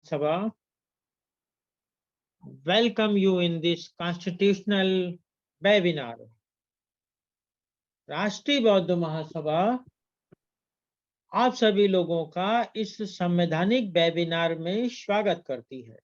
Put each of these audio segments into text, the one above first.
Sabha welcome you in this constitutional webinar. राष्ट्रीय बौद्ध महासभा आप सभी लोगों का इस संवैधानिक वेबिनार में स्वागत करती है।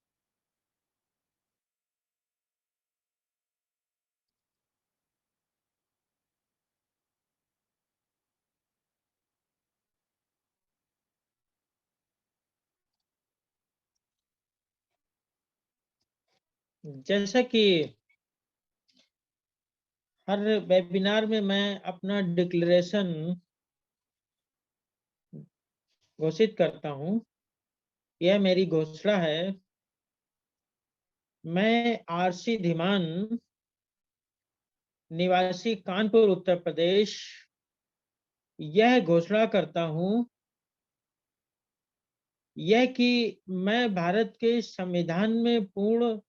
जैसा कि हर वेबिनार में मैं अपना डिक्लेरेशन घोषित करता हूं, यह मेरी घोषणा है। मैं आरसी धीमान, निवासी कानपुर उत्तर प्रदेश, यह घोषणा करता हूं यह कि मैं भारत के संविधान में पूर्ण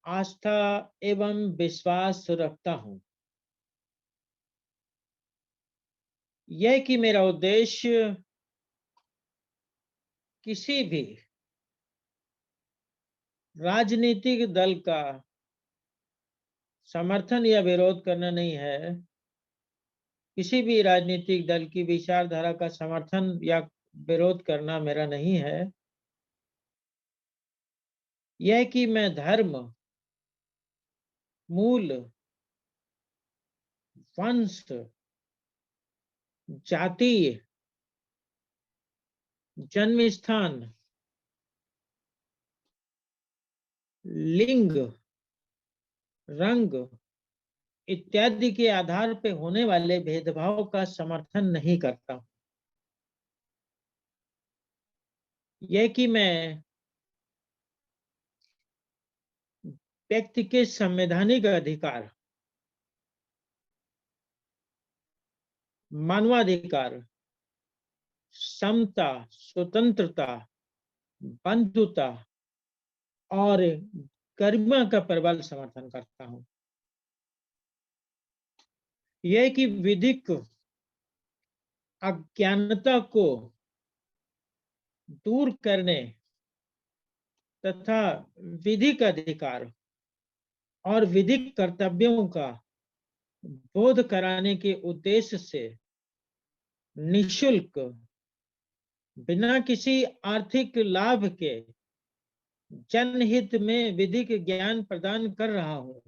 आस्था एवं विश्वास रखता हूं। यह कि मेरा उद्देश्य किसी भी राजनीतिक दल का समर्थन या विरोध करना नहीं है। किसी भी राजनीतिक दल की विचारधारा का समर्थन या विरोध करना मेरा नहीं है। यह कि मैं धर्म, मूल, वंश, जाति, जन्म स्थान, लिंग, रंग इत्यादि के आधार पर होने वाले भेदभाव का समर्थन नहीं करता। यह कि मैं व्यक्ति के संवैधानिक अधिकार, मानवाधिकार, समता, स्वतंत्रता, बंधुता और गरिमा का प्रबल समर्थन करता हूं। यह कि विधिक अज्ञानता को दूर करने तथा विधिक अधिकार और विधिक कर्तव्यों का बोध कराने के उद्देश्य से निशुल्क, बिना किसी आर्थिक लाभ के जनहित में विधिक ज्ञान प्रदान कर रहा हूं।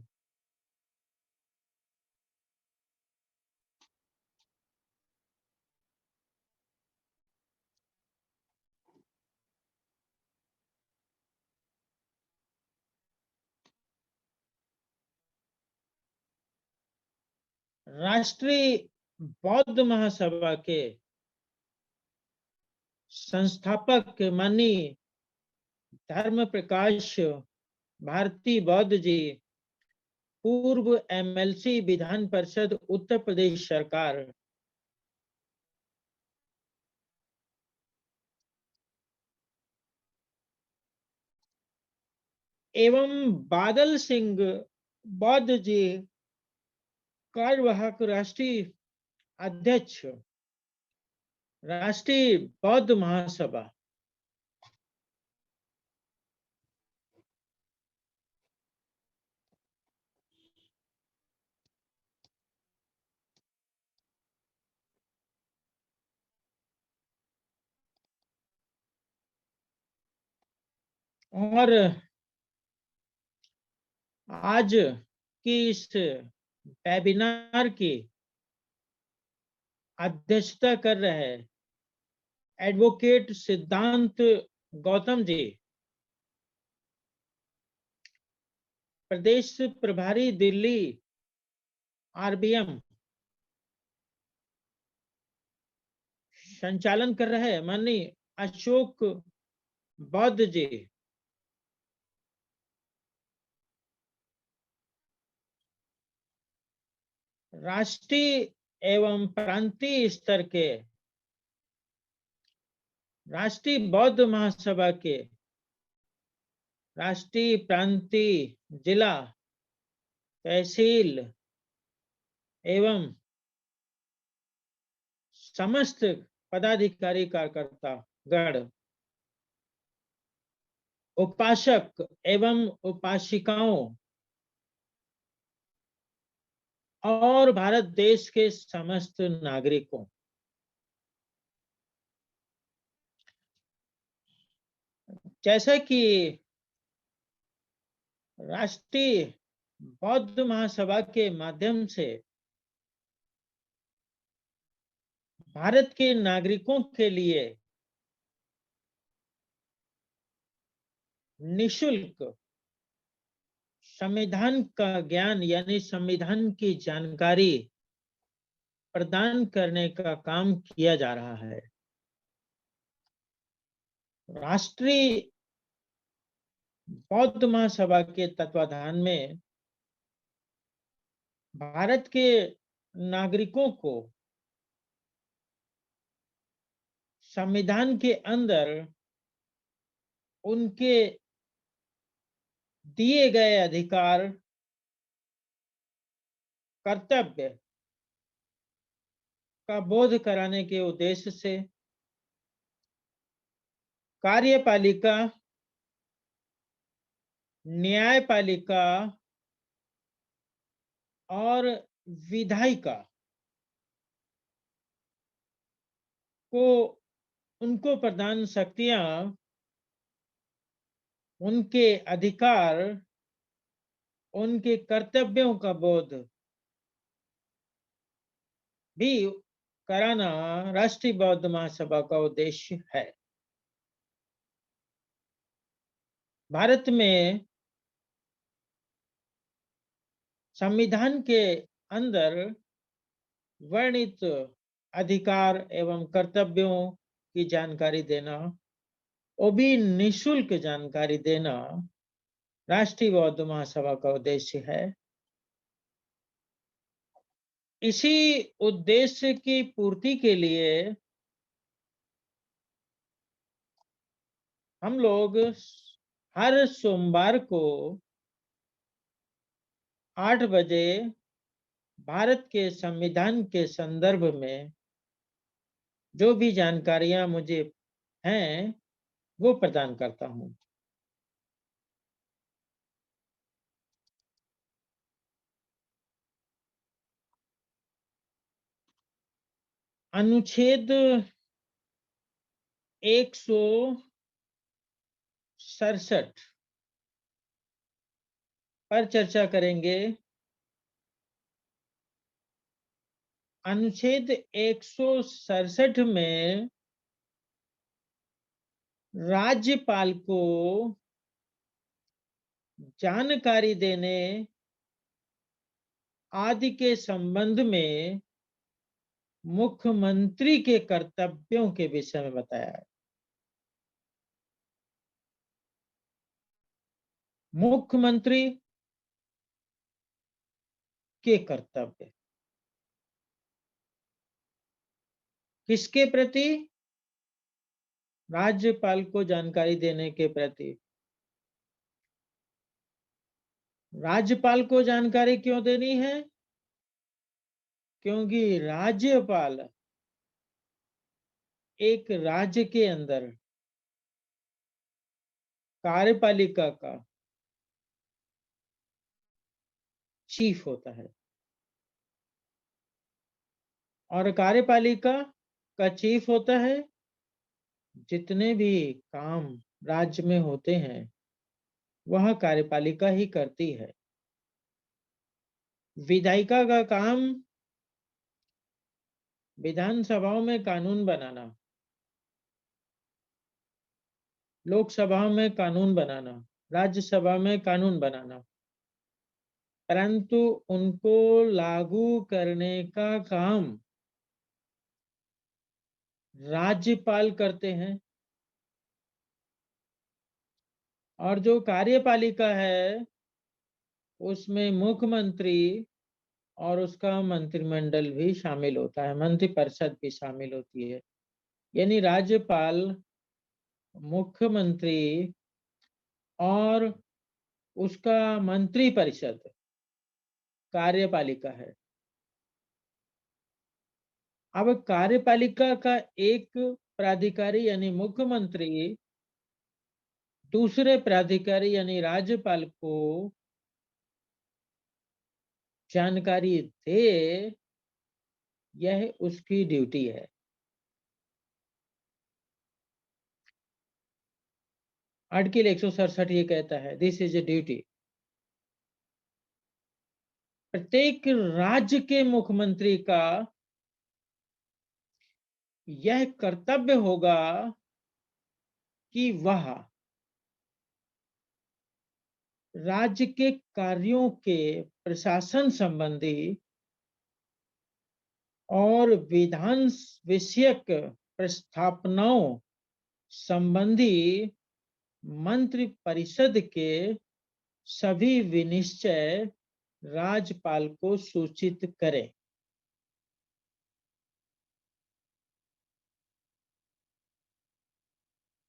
राष्ट्रीय बौद्ध महासभा के संस्थापक माननीय धर्म प्रकाश भारती बौद्ध जी, पूर्व एमएलसी, विधान परिषद उत्तर प्रदेश सरकार, एवं बादल सिंह बौद्ध जी, कार्यवाहक राष्ट्रीय अध्यक्ष, राष्ट्रीय बौद्ध महासभा। और आज की इस वेबिनार की अध्यक्षता कर रहे एडवोकेट सिद्धांत गौतम जी, प्रदेश प्रभारी दिल्ली आरबीएम, संचालन कर रहे माननीय अशोक बौद्ध जी, राष्ट्रीय एवं प्रांतीय स्तर के राष्ट्रीय बौद्ध महासभा के राष्ट्रीय, प्रांतीय, जिला, तहसील एवं समस्त पदाधिकारी कार्यकर्ता गण, उपासक एवं उपासिकाओं और भारत देश के समस्त नागरिकों, जैसा कि राष्ट्रीय बौद्ध महासभा के माध्यम से भारत के नागरिकों के लिए निशुल्क संविधान का ज्ञान यानी संविधान की जानकारी प्रदान करने का काम किया जा रहा है। राष्ट्रीय बौद्ध महासभा के तत्वाधान में भारत के नागरिकों को संविधान के अंदर उनके दिए गए अधिकार, कर्तव्य का बोध कराने के उद्देश्य से कार्यपालिका, न्यायपालिका और विधायिका को उनको प्रदान शक्तियां, उनके अधिकार, उनके कर्तव्यों का बोध भी कराना राष्ट्रीय बौद्ध महासभा का उद्देश्य है। भारत में संविधान के अंदर वर्णित अधिकार एवं कर्तव्यों की जानकारी देना, वो भी निशुल्क जानकारी देना राष्ट्रीय बौद्ध महासभा का उद्देश्य है। इसी उद्देश्य की पूर्ति के लिए हम लोग हर सोमवार को 8 बजे भारत के संविधान के संदर्भ में जो भी जानकारियां मुझे हैं वो प्रदान करता हूं। अनुच्छेद 167 पर चर्चा करेंगे। अनुच्छेद 167 में राज्यपाल को जानकारी देने आदि के संबंध में मुख्यमंत्री के कर्तव्यों के विषय में बताया है। मुख्यमंत्री के कर्तव्य किसके प्रति? राज्यपाल को जानकारी देने के प्रति। राज्यपाल को जानकारी क्यों देनी है? क्योंकि राज्यपाल एक राज्य के अंदर कार्यपालिका का चीफ होता है और कार्यपालिका का चीफ होता है जितने भी काम राज्य में होते हैं वह कार्यपालिका ही करती है। विधायिका का काम विधानसभाओं में कानून बनाना, लोकसभा में कानून बनाना, राज्यसभा में कानून बनाना, परंतु उनको लागू करने का काम राज्यपाल करते हैं। और जो कार्यपालिका है उसमें मुख्यमंत्री और उसका मंत्रिमंडल भी शामिल होता है, मंत्रिपरिषद भी शामिल होती है। यानी राज्यपाल, मुख्यमंत्री और उसका मंत्रिपरिषद कार्यपालिका है। अब कार्यपालिका का एक प्राधिकारी यानी मुख्यमंत्री दूसरे प्राधिकारी यानी राज्यपाल को जानकारी दे, यह उसकी ड्यूटी है। आर्टिकल 167 ये कहता है, दिस इज ए ड्यूटी। प्रत्येक राज्य के मुख्यमंत्री का यह कर्तव्य होगा कि वह राज्य के कार्यों के प्रशासन संबंधी और विधान विषयक प्रस्थापनाओं संबंधी मंत्रि परिषद के सभी विनिश्चय राज्यपाल को सूचित करे।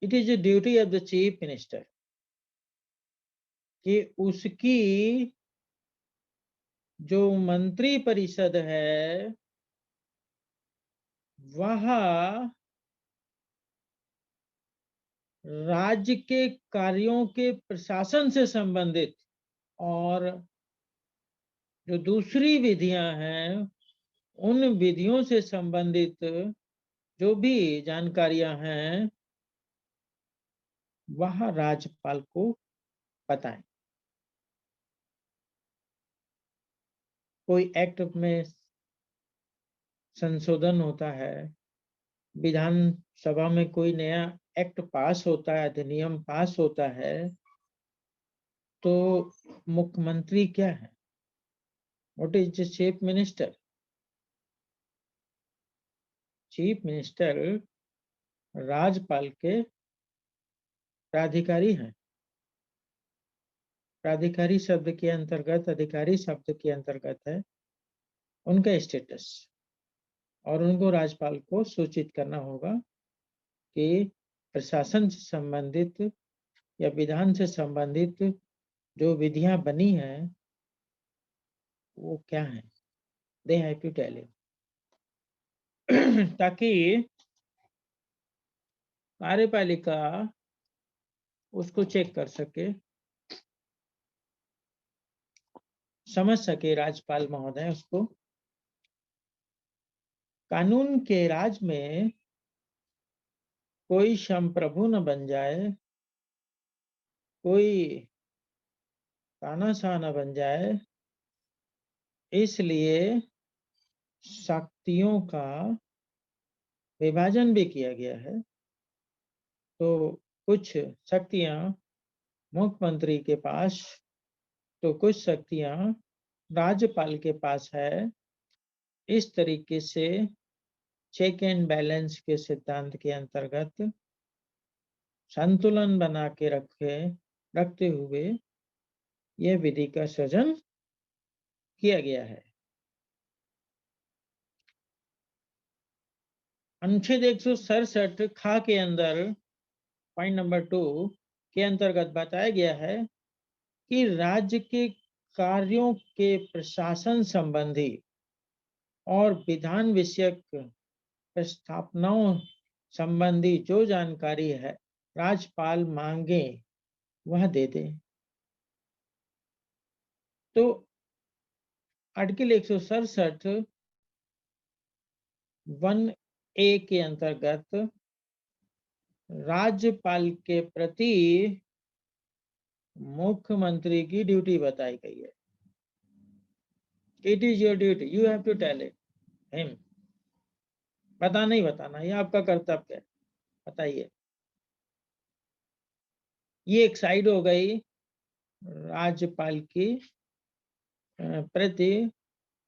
It is a duty of the chief minister कि उसकी जो मंत्री परिषद है वह राज्य के कार्यों के प्रशासन से संबंधित और जो दूसरी विधियां हैं उन विधियों से संबंधित जो भी जानकारियां हैं वह राज्यपाल को बताएं। कोई एक्ट में संशोधन होता है, विधानसभा में कोई नया एक्ट पास होता है, अधिनियम पास होता है, तो मुख्यमंत्री क्या है? What is the chief minister? Chief minister राज्यपाल के प्राधिकारी हैं। प्राधिकारी शब्द के अंतर्गत अधिकारी शब्द के अंतर्गत है उनका स्टेटस, और उनको राज्यपाल को सूचित करना होगा कि प्रशासन से संबंधित या विधान से संबंधित जो विधियां बनी हैं वो क्या है। They have to tell him ताकि कार्यपालिका उसको चेक कर सके, समझ सके राज्यपाल महोदय उसको। कानून के राज में कोई संप्रभु न बन जाए, कोई तानाशाह न बन जाए, इसलिए शक्तियों का विभाजन भी किया गया है। तो कुछ शक्तियां मुख्यमंत्री के पास, तो कुछ शक्तियां राज्यपाल के पास है। इस तरीके से चेक एंड बैलेंस के सिद्धांत के अंतर्गत संतुलन बना के रखते हुए यह विधि का सृजन किया गया है। अनुच्छेद 167 खा के अंदर पॉइंट नंबर 2 के अंतर्गत बताया गया है कि राज्य के कार्यों के प्रशासन संबंधी और विधान विषयक प्रस्थापनाओं संबंधी जो जानकारी है राज्यपाल मांगे वह दे दे। तो आर्टिकल 167 1A के अंतर्गत राज्यपाल के प्रति मुख्यमंत्री की ड्यूटी बताई गई है। It is your duty, you have to tell him. बताना ही बताना, ये आपका कर्तव्य है, बताइए। ये एक साइड हो गई राज्यपाल की प्रति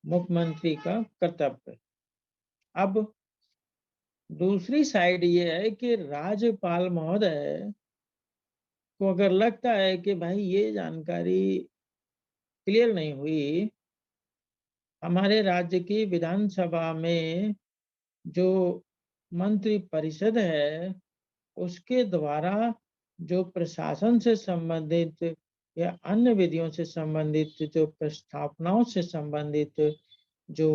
मुख्यमंत्री का कर्तव्य। अब दूसरी साइड ये है कि राज्यपाल महोदय को अगर लगता है कि भाई ये जानकारी क्लियर नहीं हुई, हमारे राज्य की विधानसभा में जो मंत्री परिषद है उसके द्वारा जो प्रशासन से संबंधित या अन्य विधियों से संबंधित जो प्रस्थापनाओं से संबंधित जो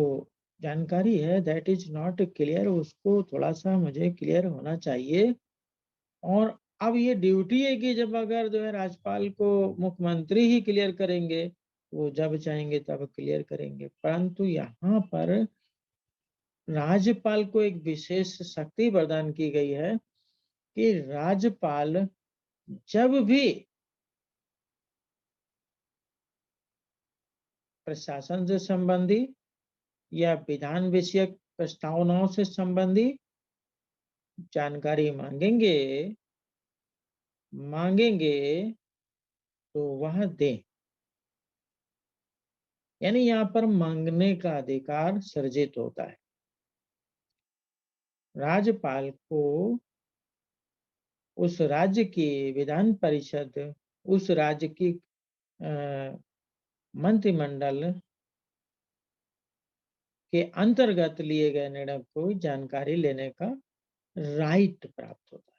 जानकारी है दैट इज नॉट क्लियर, उसको थोड़ा सा मुझे क्लियर होना चाहिए। और अब ये ड्यूटी है कि जब अगर जो है राज्यपाल को मुख्यमंत्री ही क्लियर करेंगे, वो जब चाहेंगे तब क्लियर करेंगे, परंतु यहाँ पर राज्यपाल को एक विशेष शक्ति प्रदान की गई है कि राज्यपाल जब भी प्रशासन से संबंधी या विधान विषयक प्रस्तावनाओं से संबंधी जानकारी मांगेंगे तो वह दें। यानी यहाँ पर मांगने का अधिकार सर्जित होता है। राज्यपाल को उस राज्य की विधान परिषद, उस राज्य की मंत्रिमंडल के अंतर्गत लिए गए निर्णय को जानकारी लेने का राइट प्राप्त होता है।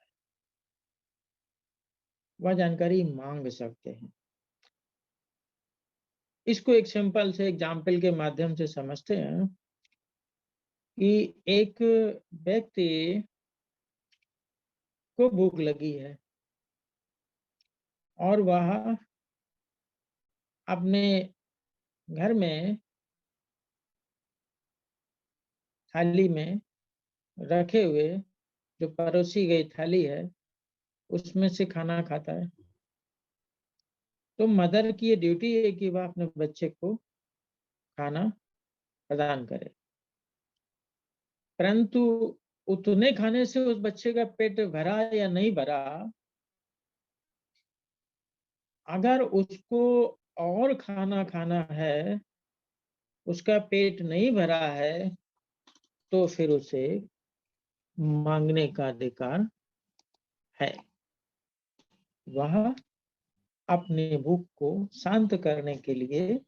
वह जानकारी मांग सकते हैं। इसको एक सिंपल से एग्जाम्पल के माध्यम से समझते हैं कि एक व्यक्ति को भूख लगी है और वह अपने घर में थाली में रखे हुए जो परोसी गई थाली है उसमें से खाना खाता है। तो मदर की ये ड्यूटी है कि वह अपने बच्चे को खाना प्रदान करे, परंतु उतने खाने से उस बच्चे का पेट भरा या नहीं भरा, अगर उसको और खाना खाना है, उसका पेट नहीं भरा है, तो फिर उसे मांगने का अधिकार है। वह अपने भूख को शांत करने के लिए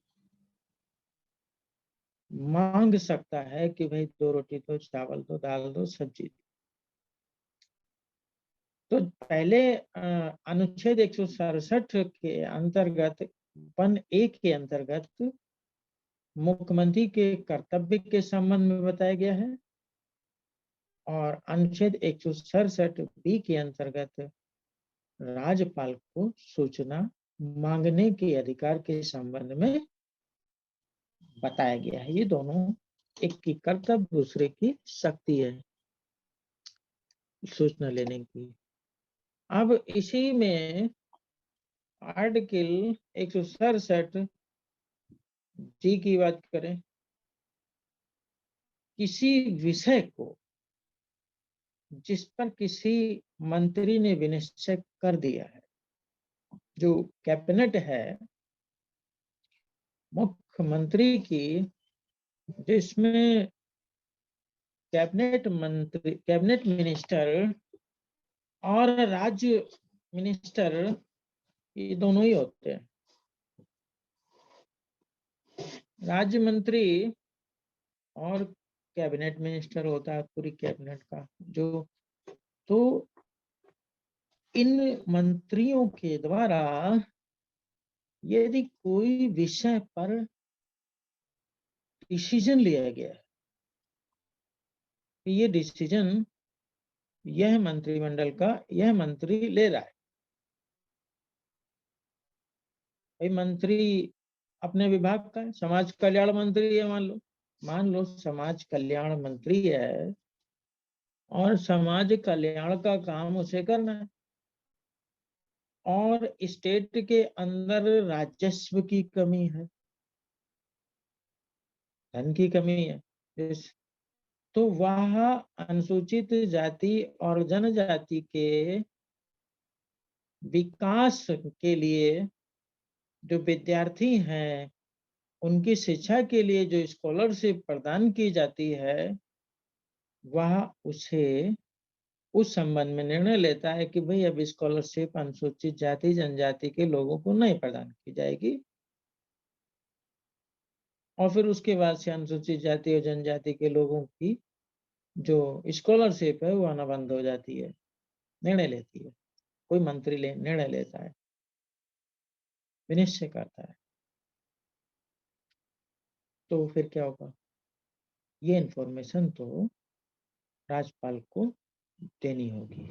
मांग सकता है कि भाई 2 रोटी दो, चावल दो, दाल दो, सब्जी दो। तो पहले अनुच्छेद 167 के अंतर्गत 1A के अंतर्गत मुख्यमंत्री के कर्तव्य के संबंध में बताया गया है और अनुच्छेद 167B के अंतर्गत राज्यपाल को सूचना मांगने के अधिकार के संबंध में बताया गया है। ये दोनों, एक की कर्तव्य, दूसरे की शक्ति है सूचना लेने की। अब इसी में आर्टिकल 167 जी की बात करें, किसी विषय को जिस पर किसी मंत्री ने विनिश्चय कर दिया है, जो कैबिनेट है मुख्यमंत्री की, जिसमें कैबिनेट मिनिस्टर और राज्य मिनिस्टर ये दोनों ही होते हैं। राज्य मंत्री और कैबिनेट मिनिस्टर होता है पूरी कैबिनेट का जो। तो इन मंत्रियों के द्वारा यदि कोई विषय पर डिसीजन लिया गया है, ये डिसीजन यह मंत्रिमंडल का यह मंत्री ले रहा है। भाई मंत्री अपने विभाग का है, समाज कल्याण मंत्री है, मान लो समाज कल्याण मंत्री है और समाज कल्याण का काम उसे करना है और स्टेट के अंदर राजस्व की कमी है, धन की कमी है, तो वह अनुसूचित जाति और जनजाति के विकास के लिए जो विद्यार्थी हैं उनकी शिक्षा के लिए जो स्कॉलरशिप प्रदान की जाती है, वह उसे उस संबंध में निर्णय लेता है कि भाई अब स्कॉलरशिप अनुसूचित जाति जनजाति के लोगों को नहीं प्रदान की जाएगी और फिर उसके बाद से अनुसूचित जाति और जनजाति के लोगों की जो स्कॉलरशिप है वो आना बंद हो जाती है। निर्णय लेती है, कोई मंत्री निर्णय लेता है, विनिश्चय करता है। तो फिर क्या होगा, ये इंफॉर्मेशन तो राज्यपाल को देनी होगी।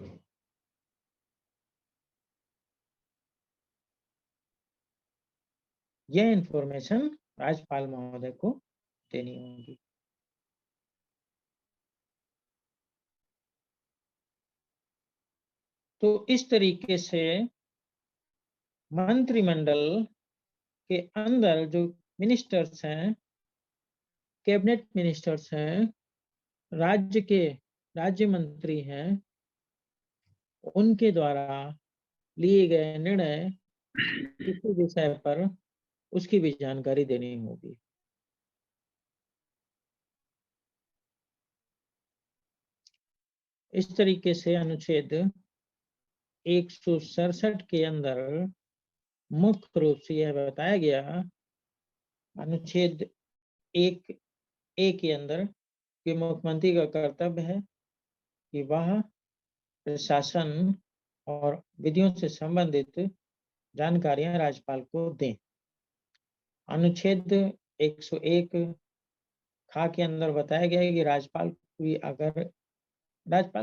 यह इंफॉर्मेशन राज्यपाल महोदय को देनी होगी। तो इस तरीके से मंत्रिमंडल के अंदर जो मिनिस्टर्स हैं, कैबिनेट मिनिस्टर्स हैं, राज्य मंत्री हैं, उनके द्वारा लिए गए निर्णय किसी विषय पर उसकी भी जानकारी देनी होगी। इस तरीके से अनुच्छेद 167 के अंदर मुख्य रूप से यह बताया गया, अनुच्छेद 1A के अंदर, कि मुख्यमंत्री का कर्तव्य है कि वह प्रशासन और विधियों से संबंधित जानकारियां राज्यपाल को दें। अनुच्छेद 101 खा के अंदर बताया गया है कि राज्यपाल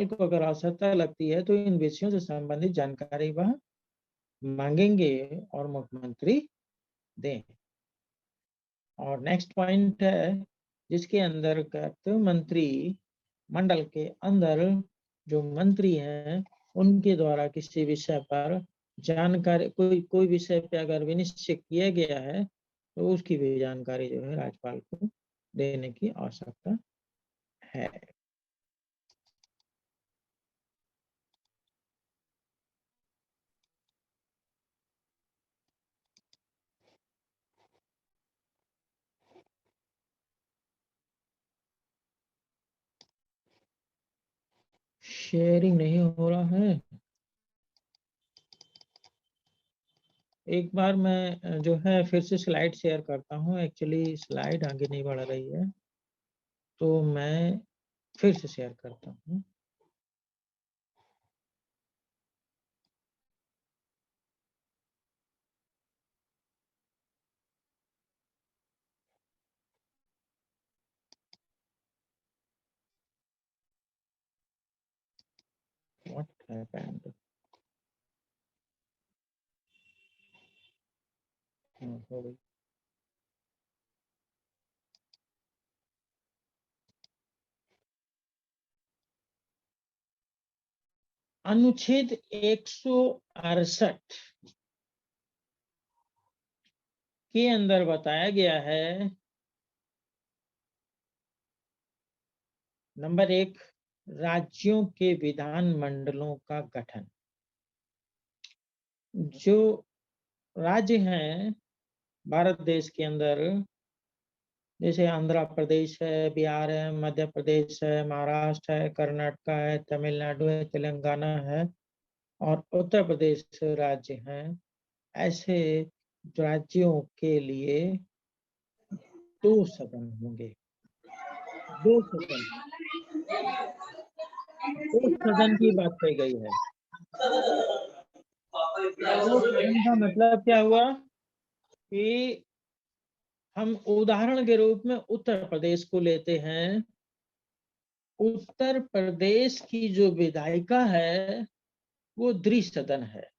को अगर आवश्यकता लगती है तो इन विषयों से संबंधित जानकारी वह मांगेंगे और मुख्यमंत्री दें। और नेक्स्ट पॉइंट है जिसके अंतर्गत मंत्री मंडल के अंदर जो मंत्री हैं उनके द्वारा किसी विषय पर जानकारी, कोई विषय पे अगर विनिश्चय किया गया है तो उसकी भी जानकारी जो है राज्यपाल को देने की आवश्यकता है। शेयरिंग नहीं हो रहा है। एक बार मैं जो है फिर से स्लाइड शेयर करता हूँ। एक्चुअली स्लाइड आगे नहीं बढ़ रही है तो मैं फिर से शेयर करता हूँ। What happened? हो गई। अनुच्छेद 168 के अंदर बताया गया है, नंबर 1, राज्यों के विधान मंडलों का गठन। जो राज्य हैं भारत देश के अंदर, जैसे आंध्र प्रदेश है, बिहार है, मध्य प्रदेश है, महाराष्ट्र है, कर्नाटक है, तमिलनाडु है, तेलंगाना है और उत्तर प्रदेश राज्य हैं, ऐसे राज्यों के लिए 2 सदन होंगे। 2 सदन, 2 सदन की बात कही गई है। 2 सदन का मतलब क्या हुआ कि हम उदाहरण के रूप में उत्तर प्रदेश को लेते हैं। उत्तर प्रदेश की जो विधायिका है वो द्विसदन है।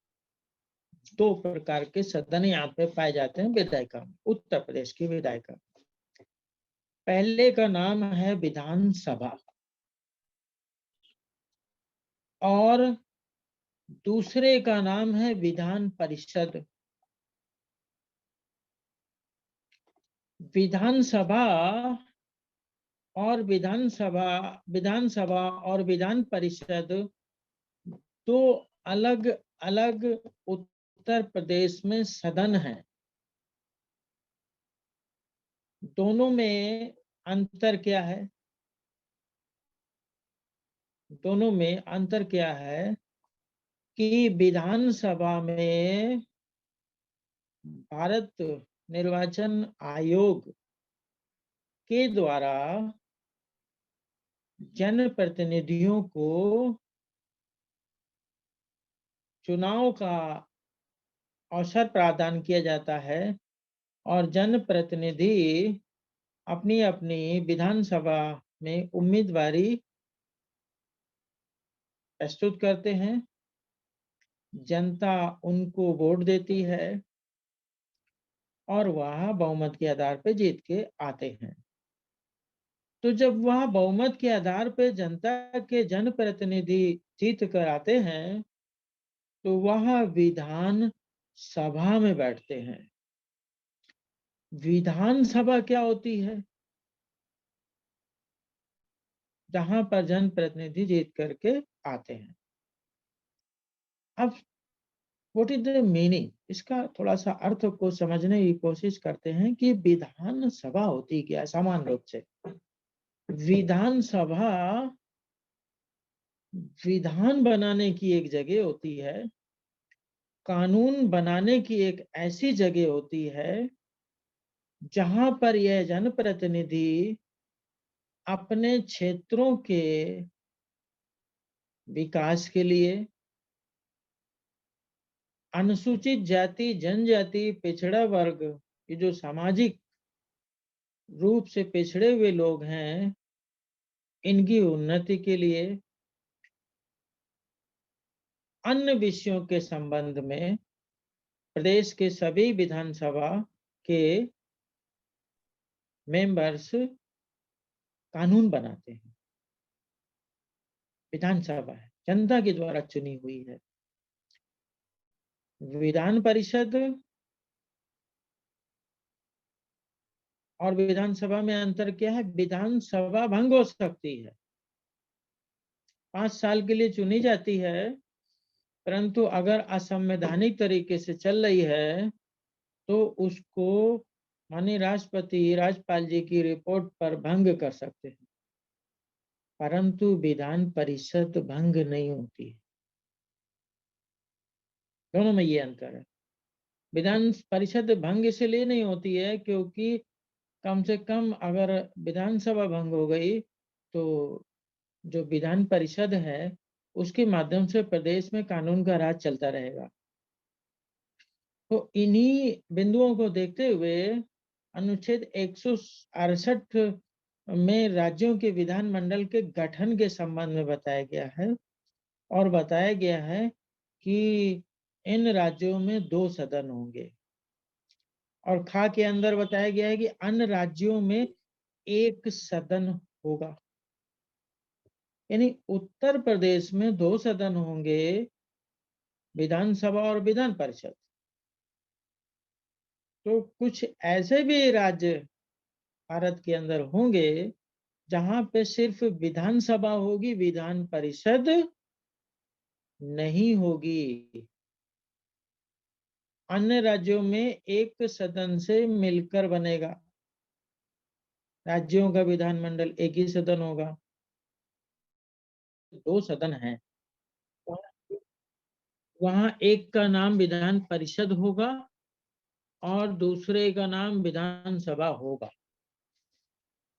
2 प्रकार के सदन यहाँ पे पाए जाते हैं विधायिका में। उत्तर प्रदेश की विधायिका, पहले का नाम है विधानसभा और दूसरे का नाम है विधान परिषद। विधानसभा और विधान परिषद 2 अलग अलग उत्तर प्रदेश में सदन हैं। दोनों में अंतर क्या है? दोनों में अंतर क्या है कि विधानसभा में भारत निर्वाचन आयोग के द्वारा जनप्रतिनिधियों को चुनाव का अवसर प्रदान किया जाता है और जनप्रतिनिधि अपनी अपनी विधानसभा में उम्मीदवारी प्रस्तुत करते हैं। जनता उनको वोट देती है और वह बहुमत के आधार पे जीत के आते हैं। तो जब वह बहुमत के आधार पे जनता के जनप्रतिनिधि जीत कर आते हैं, तो वह विधान सभा में बैठते हैं। विधान सभा क्या होती है? जहां पर जनप्रतिनिधि जीत करके आते हैं। अब व्हाट इज द मीनिंग, इसका थोड़ा सा अर्थ को समझने की कोशिश करते हैं कि विधान सभा होती क्या है सामान्य रूप से। विधान सभा विधान बनाने की एक जगह होती है, कानून बनाने की एक ऐसी जगह होती है जहां पर यह जनप्रतिनिधि अपने क्षेत्रों के विकास के लिए, अनुसूचित जाति जनजाति पिछड़ा वर्ग, ये जो सामाजिक रूप से पिछड़े हुए लोग हैं, इनकी उन्नति के लिए, अन्य विषयों के संबंध में प्रदेश के सभी विधानसभा के मेंबर्स कानून बनाते हैं। विधानसभा है, जनता के द्वारा चुनी हुई है। विधान परिषद और विधानसभा में अंतर क्या है? विधानसभा भंग हो सकती है, 5 साल के लिए चुनी जाती है, परंतु अगर असंवैधानिक तरीके से चल रही है तो उसको माननीय राष्ट्रपति राज्यपाल जी की रिपोर्ट पर भंग कर सकते हैं, परंतु विधान परिषद भंग नहीं होती है। दोनों में ये अंतर है। विधान परिषद भंग इसलिए नहीं होती है क्योंकि कम से कम अगर विधानसभा भंग हो गई तो जो विधान परिषद है उसके माध्यम से प्रदेश में कानून का राज चलता रहेगा। तो इन्हीं बिंदुओं को देखते हुए अनुच्छेद 168 में राज्यों के विधानमंडल के गठन के संबंध में बताया गया है, और बताया गया है कि इन राज्यों में 2 सदन होंगे, और खा के अंदर बताया गया है कि अन्य राज्यों में 1 सदन होगा। यानी उत्तर प्रदेश में 2 सदन होंगे, विधानसभा और विधान परिषद। तो कुछ ऐसे भी राज्य भारत के अंदर होंगे जहां पे सिर्फ विधानसभा होगी, विधान परिषद नहीं होगी। अन्य राज्यों में 1 सदन से मिलकर बनेगा, राज्यों का विधानमंडल 1 ही सदन होगा। 2 सदन है, वहां एक का नाम विधान परिषद होगा और दूसरे का नाम विधानसभा होगा,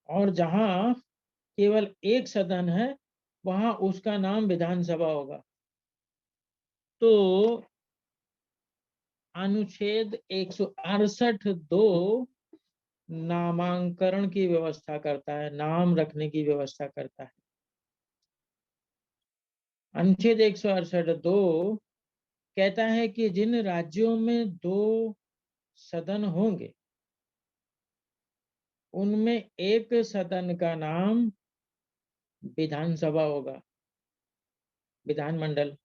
और जहां केवल 1 सदन है वहां उसका नाम विधानसभा होगा। तो अनुच्छेद 168(2) नामांकन की व्यवस्था करता है, नाम रखने की व्यवस्था करता है। अनुच्छेद 168(2) कहता है कि जिन राज्यों में 2 सदन होंगे उनमें एक सदन का नाम विधानसभा होगा, विधानमंडल,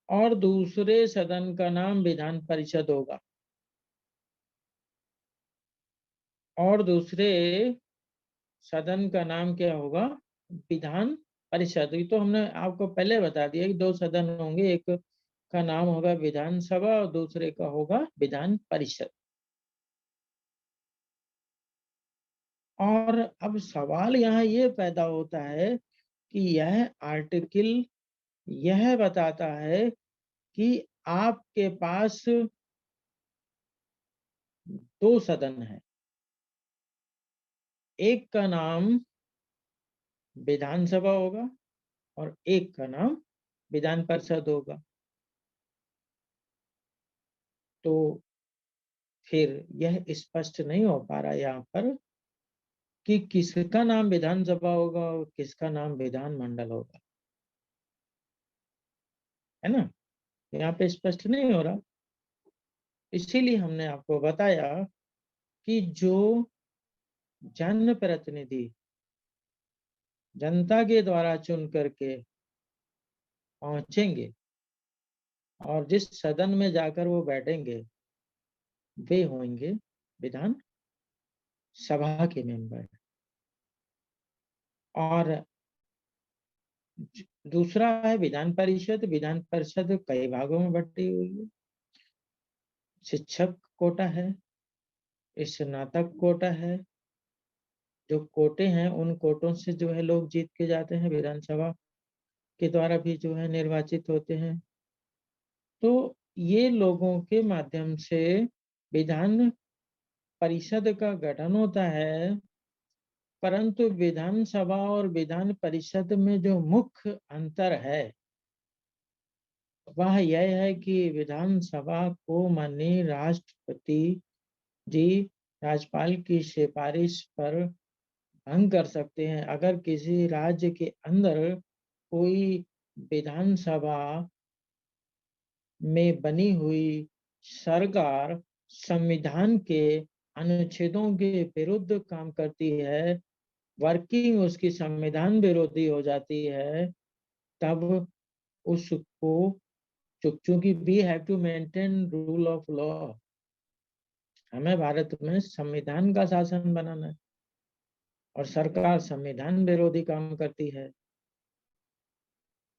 और दूसरे सदन का नाम विधान परिषद होगा, और दूसरे सदन का नाम क्या होगा? विधान परिषद। ये तो हमने आपको पहले बता दिया कि 2 सदन होंगे, एक का नाम होगा विधानसभा और दूसरे का होगा विधान परिषद। और अब सवाल यहाँ ये पैदा होता है कि यह आर्टिकल यह बताता है कि आपके पास 2 सदन है, एक का नाम विधानसभा होगा और एक का नाम विधान परिषद होगा। तो फिर यह स्पष्ट नहीं हो पा रहा यहाँ पर कि किसका नाम विधानसभा होगा और किसका नाम विधानमंडल होगा, है ना? यहाँ पे स्पष्ट नहीं हो रहा। इसीलिए हमने आपको बताया कि जो जनप्रतिनिधि जनता के द्वारा चुन करके पहुंचेंगे और जिस सदन में जाकर वो बैठेंगे, वे होंगे विधान सभा के मेंबर। और दूसरा है विधान परिषद। विधान परिषद कई भागों में बटी हुई है। शिक्षक कोटा है, स्नातक कोटा है। जो कोटे हैं उन कोटों से जो है लोग जीत के जाते हैं, विधानसभा के द्वारा भी जो है निर्वाचित होते हैं। तो ये लोगों के माध्यम से विधान परिषद का गठन होता है। परंतु विधानसभा और विधान परिषद में जो मुख्य अंतर है वह यह है कि विधानसभा को माननीय राष्ट्रपति जी राज्यपाल की सिफारिश पर भंग कर सकते हैं। अगर किसी राज्य के अंदर कोई विधानसभा में बनी हुई सरकार संविधान के अनुच्छेदों के विरुद्ध काम करती है, वर्किंग उसकी संविधान विरोधी हो जाती है, तब उसको चूंकि we have to maintain rule of law, हमें भारत में संविधान का शासन बनाना है और सरकार संविधान विरोधी काम करती है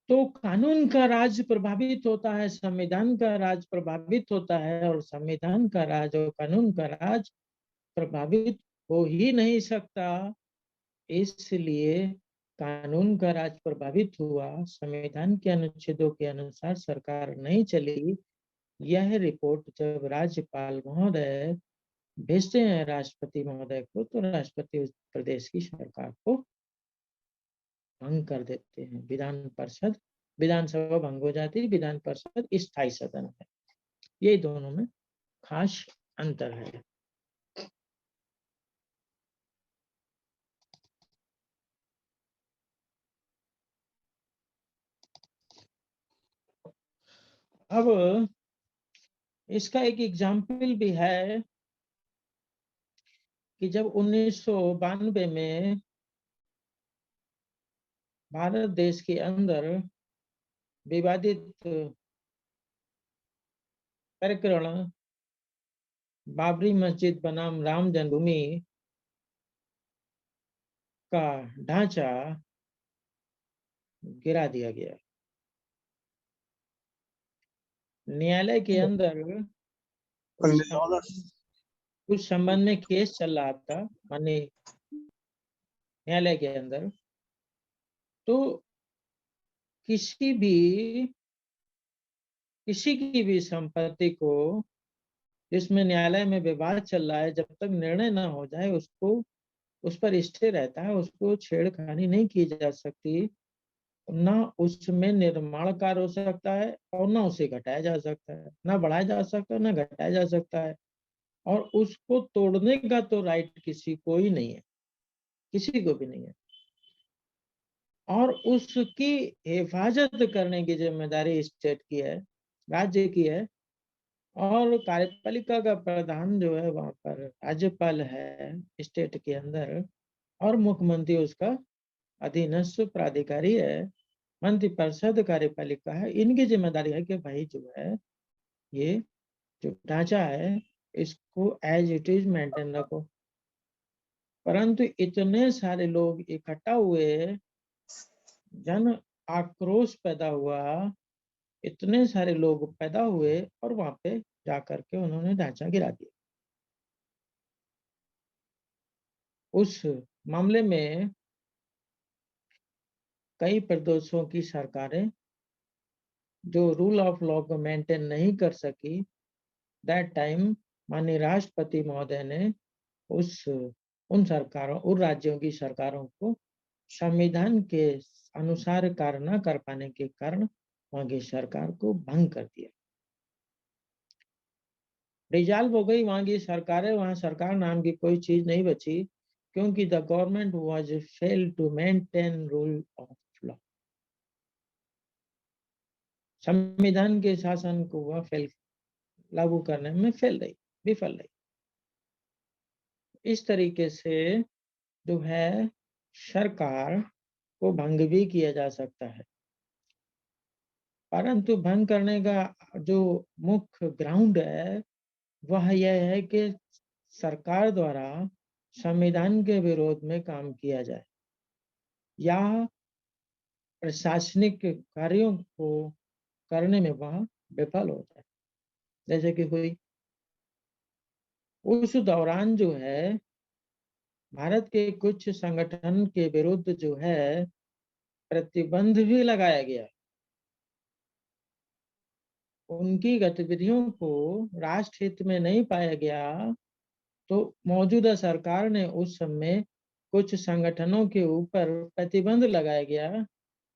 तो कानून का राज प्रभावित होता है, संविधान का राज प्रभावित होता है। और संविधान का राज और कानून का राज प्रभावित हो ही नहीं सकता, इसलिए कानून का राज प्रभावित हुआ, संविधान के अनुच्छेदों के अनुसार सरकार नहीं चली। यह रिपोर्ट जब राज्यपाल महोदय भेजते हैं राष्ट्रपति महोदय को, तो राष्ट्रपति उस प्रदेश की सरकार को भंग कर देते हैं। विधानसभा भंग हो जाती है, विधान परिषद स्थायी सदन है। ये दोनों में खास अंतर है। अब इसका एक एग्जाम्पल भी है कि जब 1992 में भारत देश के अंदर विवादित प्रकरण बाबरी मस्जिद बनाम राम जन्मभूमि का ढांचा गिरा दिया गया, न्यायालय के अंदर उस संबंध में केस चल रहा था माननीय न्यायालय के अंदर। तो किसी की भी संपत्ति को जिसमें न्यायालय में विवाद चल रहा है, जब तक निर्णय ना हो जाए उसको उस पर स्टे रहता है, उसको छेड़खानी नहीं की जा सकती, ना उसमें निर्माण कार्य हो सकता है और ना उसे घटाया जा सकता है, ना बढ़ाया जा सकता है ना घटाया जा सकता है। और उसको तोड़ने का तो राइट किसी को ही नहीं है, किसी को भी नहीं है। और उसकी हिफाजत करने की जिम्मेदारी स्टेट की है, राज्य की है। और कार्यपालिका का प्रधान जो है वहां पर राज्यपाल है स्टेट के अंदर, और मुख्यमंत्री उसका अधीनस्थ प्राधिकारी है। मंत्रिपरिषद कार्यपालिका है। इनकी जिम्मेदारी है कि भाई जो है ये जो ढांचा है इसको एज इट इज मेंटेन रखो। परंतु इतने सारे लोग इकट्ठा हुए, जन आक्रोश पैदा हुआ, इतने सारे लोग पैदा हुए और वहां पे जाकर के उन्होंने ढांचा गिरा दिया। उस मामले में कई प्रदेशों की सरकारें जो रूल ऑफ लॉ को मेंटेन नहीं कर सकी, दैट टाइम माननीय राष्ट्रपति महोदय ने उन राज्यों की सरकारों को संविधान के अनुसार कार्य न कर पाने के कारण वहां की सरकार को भंग कर दिया, डिजॉल्व हो गई वहां की सरकारें। वहां सरकार नाम की कोई चीज नहीं बची, क्योंकि the government was fail to maintain rule of law. संविधान के शासन को वह फेल लागू करने में विफल रही। इस तरीके से जो है सरकार को भंग भी किया जा सकता है, परंतु भंग करने का जो मुख्य ग्राउंड है वह यह है कि सरकार द्वारा संविधान के विरोध में काम किया जाए या प्रशासनिक कार्यों को करने में वह विफल हो जाए। जैसे कि हुई उस दौरान जो है भारत के कुछ संगठन के विरुद्ध जो है प्रतिबंध भी लगाया गया। उनकी गतिविधियों को राष्ट्र हित में नहीं पाया गया, तो मौजूदा सरकार ने उस समय कुछ संगठनों के ऊपर प्रतिबंध लगाया गया।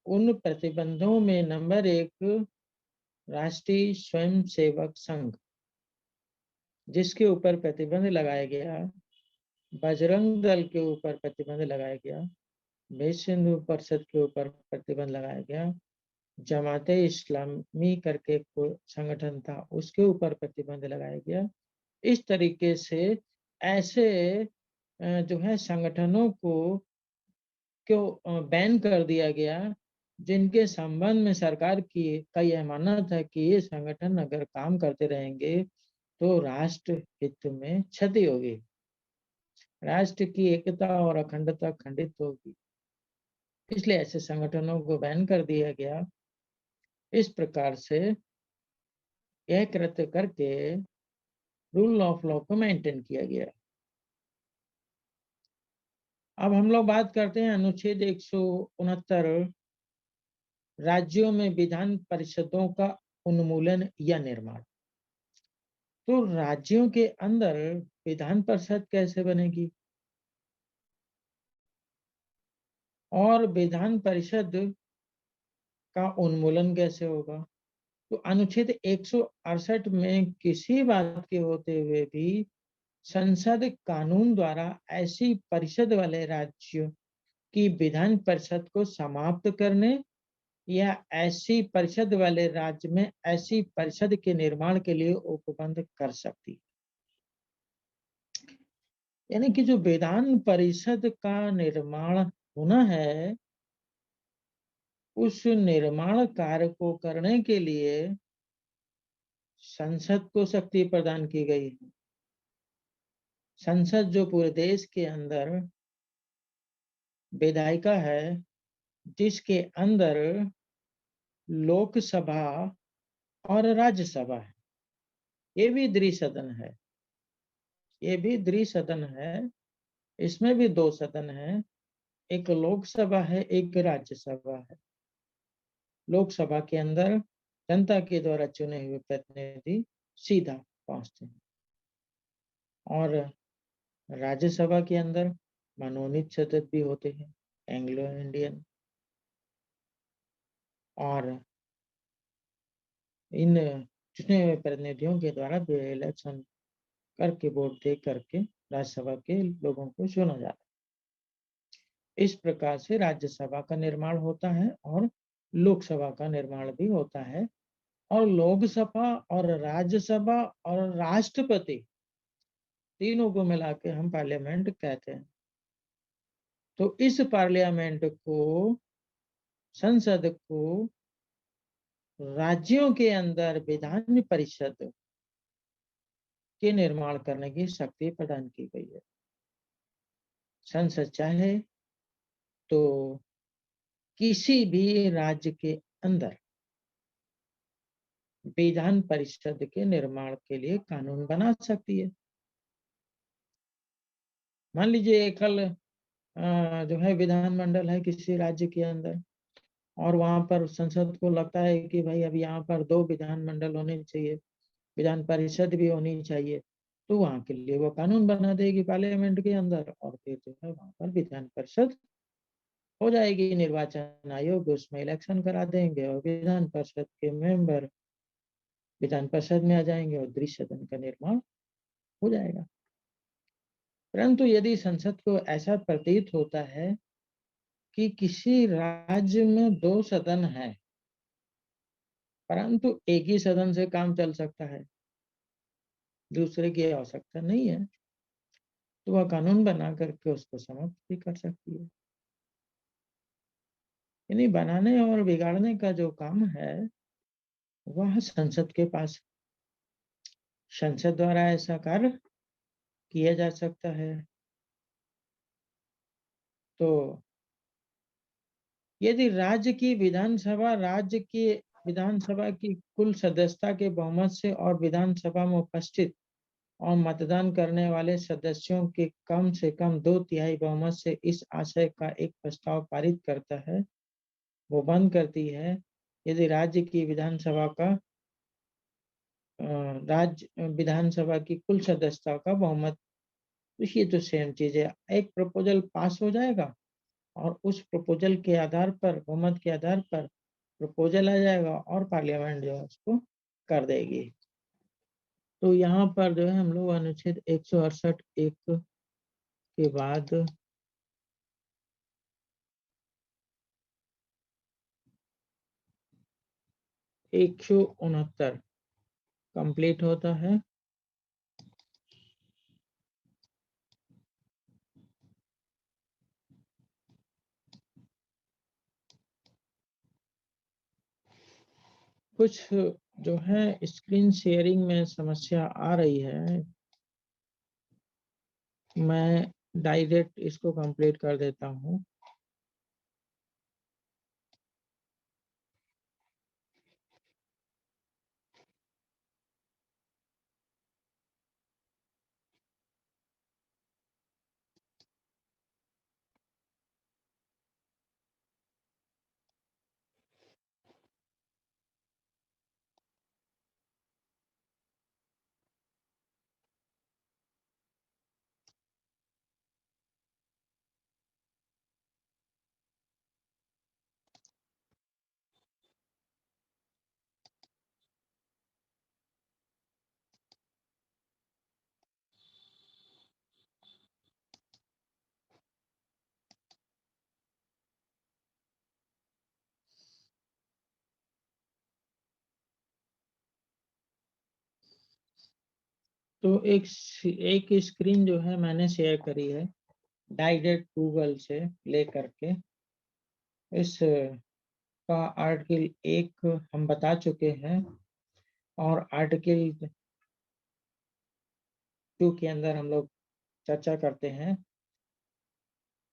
उन प्रतिबंधों में नंबर 1 राष्ट्रीय स्वयंसेवक संघ, जिसके ऊपर प्रतिबंध लगाया गया, बजरंग दल के ऊपर प्रतिबंध लगाया गया, विश्व हिंदू परिषद के ऊपर प्रतिबंध लगाया गया, जमाते इस्लामी करके कोई संगठन था उसके ऊपर प्रतिबंध लगाया गया। इस तरीके से ऐसे जो है संगठनों को बैन कर दिया गया, जिनके संबंध में सरकार की का यह मानना था कि ये संगठन अगर काम करते रहेंगे तो राष्ट्र हित में क्षति होगी, राष्ट्र की एकता और अखंडता खंडित होगी, इसलिए ऐसे संगठनों को बैन कर दिया गया। इस प्रकार से यह कृत्य करके रूल ऑफ लॉ को मेंटेन किया गया। अब हम लोग बात करते हैं अनुच्छेद 169 राज्यों में विधान परिषदों का उन्मूलन या निर्माण। तो राज्यों के अंदर विधान परिषद कैसे बनेगी और विधान परिषद का उन्मूलन कैसे होगा? तो अनुच्छेद 168 में किसी बात के होते हुए भी संसद कानून द्वारा ऐसी परिषद वाले राज्यों की विधान परिषद को समाप्त करने या ऐसी परिषद वाले राज्य में ऐसी परिषद के निर्माण के लिए उपबंध कर सकती है। यानी कि जो विधान परिषद का निर्माण होना है, उस निर्माण कार्य को करने के लिए संसद को शक्ति प्रदान की गई है। संसद जो पूरे देश के अंदर विधायिका है, जिसके अंदर लोकसभा और राज्यसभा है, ये भी द्विसदन है, ये भी द्विसदन है। इसमें भी 2 सदन है, एक लोकसभा है, एक राज्यसभा है। लोकसभा के अंदर जनता के द्वारा चुने हुए प्रतिनिधि सीधा पहुंचते हैं और राज्यसभा के अंदर मनोनीत सदस्य भी होते हैं, एंग्लो इंडियन, और इन चुने हुए प्रतिनिधियों के द्वारा इलेक्शन करके वोट दे करके राज्यसभा के लोगों को चुना जाता है। इस प्रकार से राज्यसभा का निर्माण होता है और लोकसभा का निर्माण भी होता है, और लोकसभा और राज्यसभा और राष्ट्रपति तीनों को मिला के हम पार्लियामेंट कहते हैं। तो इस पार्लियामेंट को, संसद को राज्यों के अंदर विधान परिषद के निर्माण करने की शक्ति प्रदान की गई है। संसद चाहे तो किसी भी राज्य के अंदर विधान परिषद के निर्माण के लिए कानून बना सकती है। मान लीजिए कल जो है विधानमंडल है किसी राज्य के अंदर, और वहां पर संसद को लगता है कि भाई अब यहाँ पर 2 विधानमंडल होने चाहिए, विधान परिषद भी होनी चाहिए, तो वहां के लिए वो कानून बना देगी पार्लियामेंट के अंदर, और फिर जो है वहां पर विधान परिषद हो जाएगी। निर्वाचन आयोग उसमें इलेक्शन करा देंगे और विधान परिषद के मेंबर विधान परिषद में आ जाएंगे और द्विसदन का निर्माण हो जाएगा। परंतु यदि संसद को ऐसा प्रतीत होता है कि किसी राज्य में 2 सदन है, परंतु एक ही सदन से काम चल सकता है, दूसरे की आवश्यकता नहीं है, तो वह कानून बना करके उसको समाप्त भी कर सकती है। यानी बनाने और बिगाड़ने का जो काम है, वह संसद के पास, संसद द्वारा ऐसा कार्य किया जा सकता है। तो यदि राज्य की विधानसभा की कुल सदस्यता के बहुमत से और विधानसभा में उपस्थित और मतदान करने वाले सदस्यों के कम से कम 2/3 बहुमत से इस आशय का एक प्रस्ताव पारित करता है, वो बंद करती है। यदि राज्य विधानसभा की कुल सदस्यता का बहुमत, तो ये तो सेम चीज है, एक प्रपोजल पास हो जाएगा और उस प्रपोजल के आधार पर, बहुमत के आधार पर प्रपोजल आ जाएगा और पार्लियामेंट जो है उसको कर देगी। तो यहाँ पर जो है हम लोग अनुच्छेद 168 एक के बाद 169 कंप्लीट होता है। कुछ जो है स्क्रीन शेयरिंग में समस्या आ रही है, मैं डायरेक्ट इसको कंप्लीट कर देता हूँ। तो एक स्क्रीन जो है मैंने शेयर करी है डायरेक्ट गूगल से लेकर के। इस का आर्टिकल 1 हम बता चुके हैं और आर्टिकल 2 के अंदर हम लोग चर्चा करते हैं।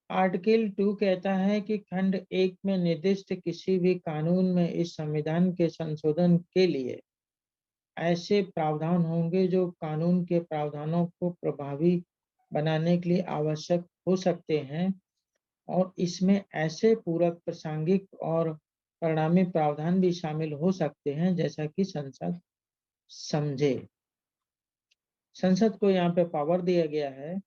आर्टिकल 2 कहता है कि खंड 1 में निर्दिष्ट किसी भी कानून में इस संविधान के संशोधन के लिए ऐसे प्रावधान होंगे जो कानून के प्रावधानों को प्रभावी बनाने के लिए आवश्यक हो सकते हैं और इसमें ऐसे पूरक, प्रासंगिक और परिणामी प्रावधान भी शामिल हो सकते हैं जैसा कि संसद समझे। संसद को यहाँ पे पावर दिया गया है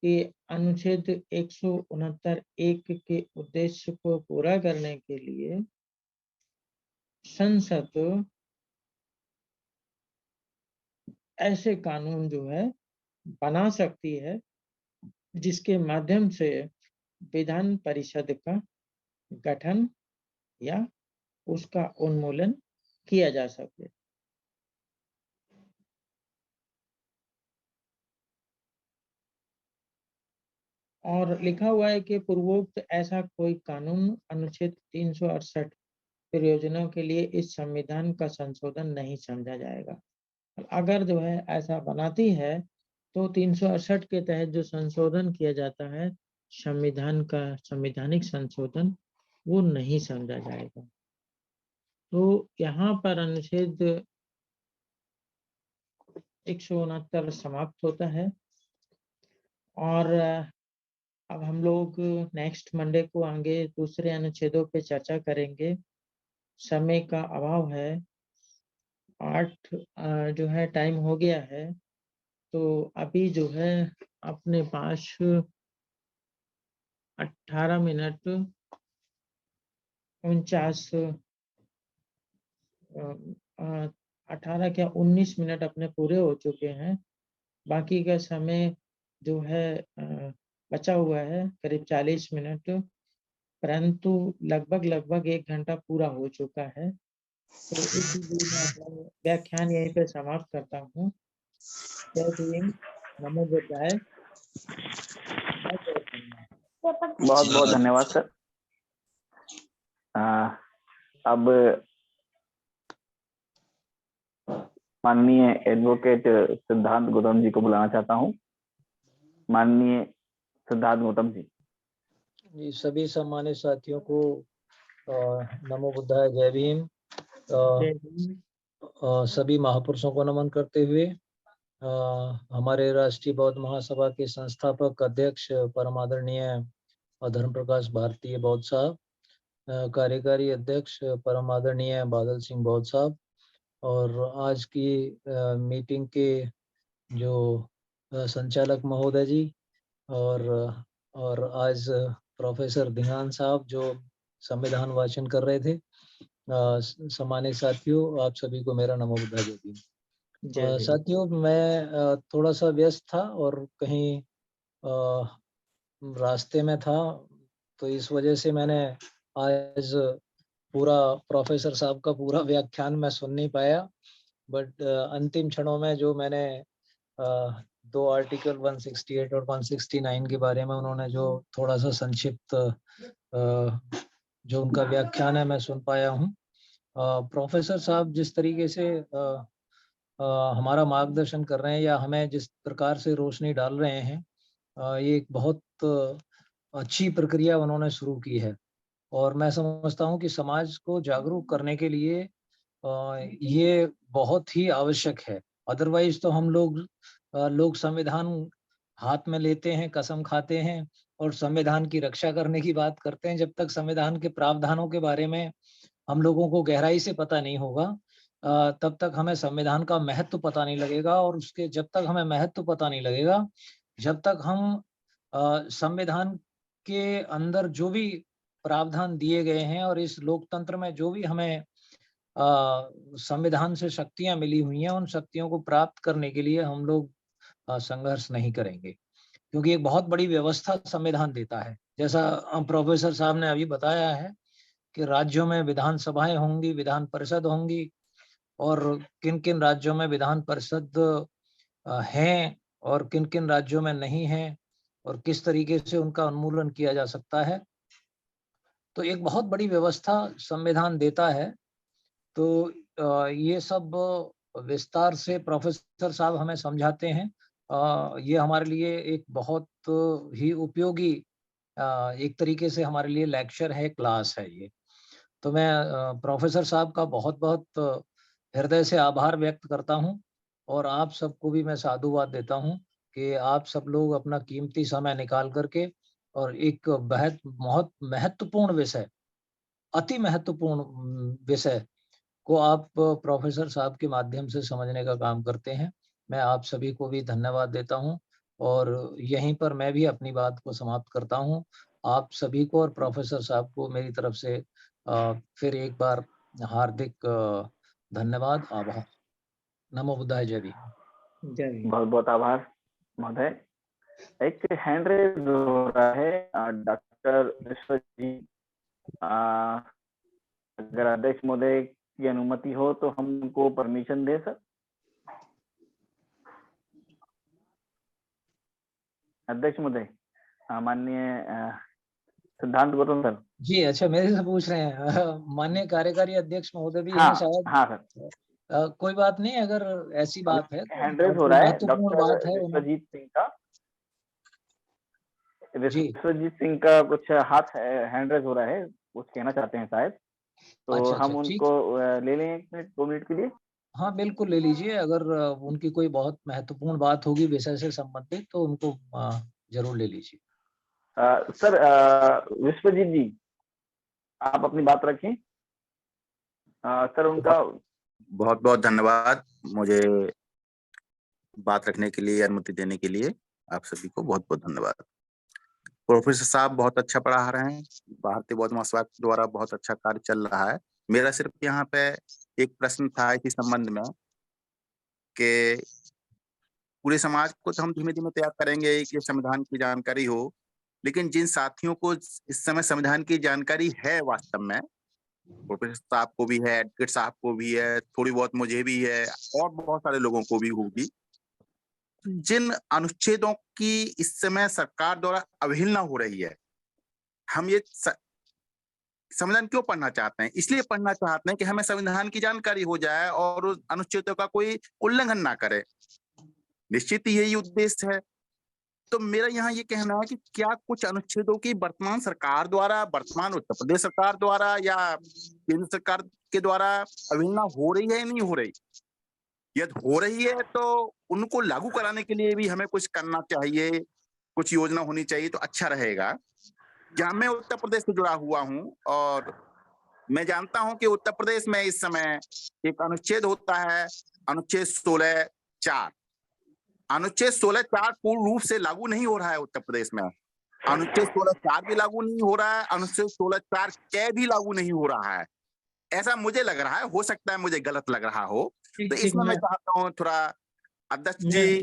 कि अनुच्छेद 169 एक के उद्देश्य को पूरा करने के लिए संसद ऐसे कानून जो है बना सकती है जिसके माध्यम से विधान परिषद का गठन या उसका उन्मूलन किया जा सके। और लिखा हुआ है कि पूर्वोक्त ऐसा कोई कानून अनुच्छेद 368 प्रयोजनों के लिए इस संविधान का संशोधन नहीं समझा जाएगा। अगर जो है ऐसा बनाती है तो 368 के तहत जो संशोधन किया जाता है संविधान का, संवैधानिक संशोधन, वो नहीं समझा जाएगा। तो यहाँ पर अनुच्छेद 169 समाप्त होता है और अब हम लोग नेक्स्ट मंडे को आगे दूसरे अनुच्छेदों पे चर्चा करेंगे। समय का अभाव है, 8 जो है टाइम हो गया है, तो अभी जो है अपने पास 18 मिनट 49 18 क्या 19 मिनट अपने पूरे हो चुके हैं। बाकी का समय जो है बचा हुआ है करीब 40 मिनट, परंतु लगभग 1 घंटा पूरा हो चुका है। तो इसलिए मैं अपना व्याख्यान यहीं पे समाप्त करता हूँ। जय भीम, नमो बुद्धाय। बहुत बहुत धन्यवाद सर। अब माननीय एडवोकेट सिद्धांत गौतम जी को बुलाना चाहता हूँ। माननीय सिद्धांत गौतम जी। जी, सभी सम्मानित साथियों को नमो बुद्धाय, जय भीम। सभी महापुरुषों को नमन करते हुए हमारे राष्ट्रीय बौद्ध महासभा के संस्थापक अध्यक्ष परम आदरणीय धर्म प्रकाश भारतीय बौद्ध साहब, कार्यकारी अध्यक्ष परम आदरणीय बादल सिंह बौद्ध साहब, और आज की मीटिंग के जो संचालक महोदय जी, और आज प्रोफेसर धिंगान साहब जो संविधान वाचन कर रहे थे, सम्मानित साथियों, आप सभी को मेरा नमो बुद्धाय जय भीम। साथियों, मैं थोड़ा सा व्यस्त था और कहीं रास्ते में था, तो इस वजह से मैंने आज पूरा प्रोफेसर साहब का पूरा व्याख्यान मैं सुन नहीं पाया। बट अंतिम क्षणों में जो मैंने दो आर्टिकल 168 और 169 के बारे में उन्होंने जो थोड़ा सा संक्षिप्त जो उनका व्याख्यान है मैं सुन पाया हूँ। प्रोफेसर साहब जिस तरीके से हमारा मार्गदर्शन कर रहे हैं या हमें जिस प्रकार से रोशनी डाल रहे हैं, ये एक बहुत अच्छी प्रक्रिया उन्होंने शुरू की है, और मैं समझता हूँ कि समाज को जागरूक करने के लिए ये बहुत ही आवश्यक है। अदरवाइज तो हम लोग संविधान हाथ में लेते हैं, कसम खाते हैं और संविधान की रक्षा करने की बात करते हैं। जब तक संविधान के प्रावधानों के बारे में हम लोगों को गहराई से पता नहीं होगा, तब तक हमें संविधान का महत्व पता नहीं लगेगा, और उसके जब तक हमें महत्व पता नहीं लगेगा, जब तक हम संविधान के अंदर जो भी प्रावधान दिए गए हैं और इस लोकतंत्र में जो भी हमें संविधान से शक्तियां मिली हुई हैं, उन शक्तियों को प्राप्त करने के लिए हम लोग संघर्ष नहीं करेंगे, क्योंकि एक बहुत बड़ी व्यवस्था संविधान देता है। जैसा प्रोफेसर साहब ने अभी बताया है कि राज्यों में विधानसभाएं होंगी, विधान परिषद होंगी, और किन किन राज्यों में विधान परिषद हैं और किन किन राज्यों में नहीं है, और किस तरीके से उनका उन्मूलन किया जा सकता है। तो एक बहुत बड़ी व्यवस्था संविधान देता है। तो ये सब विस्तार से प्रोफेसर साहब हमें समझाते हैं। ये हमारे लिए एक बहुत ही उपयोगी एक तरीके से हमारे लिए लेक्चर है, क्लास है ये। तो मैं प्रोफेसर साहब का बहुत बहुत हृदय से आभार व्यक्त करता हूँ, और आप सबको भी मैं साधुवाद देता हूँ कि आप सब लोग अपना कीमती समय निकाल करके और एक बहुत महत्वपूर्ण विषय, अति महत्वपूर्ण विषय को आप प्रोफेसर साहब के माध्यम से समझने का काम करते हैं। मैं आप सभी को भी धन्यवाद देता हूँ, और यहीं पर मैं भी अपनी बात को समाप्त करता हूँ। आप सभी को और प्रोफेसर साहब को मेरी तरफ से फिर एक बार हार्दिक धन्यवाद, आभार। नमो बुद्धाय, जय भीम। जय भीम। बहुत बहुत आभार महोदय। एक हैंड रेज हो रहा है डॉक्टर विश्वजीत। अगर अध्यक्ष महोदय की अनुमति हो तो हम उनको परमिशन दे सर। अध्यक्ष महोदय, माननीय सिद्धांत गौतम सर जी, अच्छा, मेरे से पूछ रहे हैं। माननीय कार्यकारी अध्यक्ष महोदय भी हाँ, हैं शायद। हाँ सर। कोई बात नहीं, अगर ऐसी बात है तो हैंड रेज हो रहा है महत्वपूर्ण बात है। विश्वजीत सिंह का। जी, विश्वजीत सिंह का कुछ हाथ हैंड रेज हो रहा है, कुछ कहना चाहते हैं शायद, तो अच्छा, हम ठीक। उनको ले लें 1 मिनट 2 मिनट के लिए। हाँ, बिल्कुल ले लीजिए। अगर उनकी कोई बहुत महत्वपूर्ण बात होगी विषय से संबंधित, तो उनको जरूर ले लीजिए। सर विश्वजीत जी, आप अपनी बात रखें। सर उनका बहुत बहुत धन्यवाद मुझे बात रखने के लिए, अनुमति देने के लिए। आप सभी को बहुत बहुत धन्यवाद। प्रोफेसर साहब बहुत अच्छा पढ़ा रहे हैं, भारतीय बौद्ध महासभा द्वारा बहुत अच्छा कार्य चल रहा है। मेरा सिर्फ यहाँ पे एक प्रश्न था इसी संबंध में कि पूरे समाज को तो हम धीमे धीमे तैयार करेंगे कि संविधान की जानकारी हो, लेकिन जिन साथियों को इस समय संविधान की जानकारी है वास्तव में, प्रोफेसर साहब को भी है, एडवोकेट साहब को भी है, थोड़ी बहुत मुझे भी है, और बहुत सारे लोगों को भी होगी, जिन अनुच्छेदों की इस समय सरकार द्वारा अवहेलना हो रही है, हम ये संविधान क्यों पढ़ना चाहते हैं? इसलिए पढ़ना चाहते हैं कि हमें संविधान की जानकारी हो जाए और उस अनुच्छेदों का कोई उल्लंघन ना करे। निश्चित यही उद्देश्य है। तो मेरा यहाँ ये कहना है कि क्या कुछ अनुच्छेदों की वर्तमान सरकार द्वारा, वर्तमान उत्तर प्रदेश सरकार द्वारा या केंद्र सरकार के द्वारा अवहेलना हो रही है या नहीं हो रही? यदि हो रही है तो उनको लागू कराने के लिए भी हमें कुछ करना चाहिए, कुछ योजना होनी चाहिए तो अच्छा रहेगा। जहां मैं उत्तर प्रदेश से जुड़ा हुआ हूं और मैं जानता हूं कि उत्तर प्रदेश में इस समय एक अनुच्छेद होता है, अनुच्छेद 16(4). अनुच्छेद 16(4) पूर्ण रूप से लागू नहीं हो रहा है उत्तर प्रदेश में। अनुच्छेद 16(4) भी लागू नहीं हो रहा है, अनुच्छेद 16(4) के भी लागू नहीं हो रहा है। ऐसा मुझे लग रहा है, हो सकता है मुझे गलत लग रहा हो। तो इसमें मैं चाहता हूँ थोड़ा अध्यक्ष जी,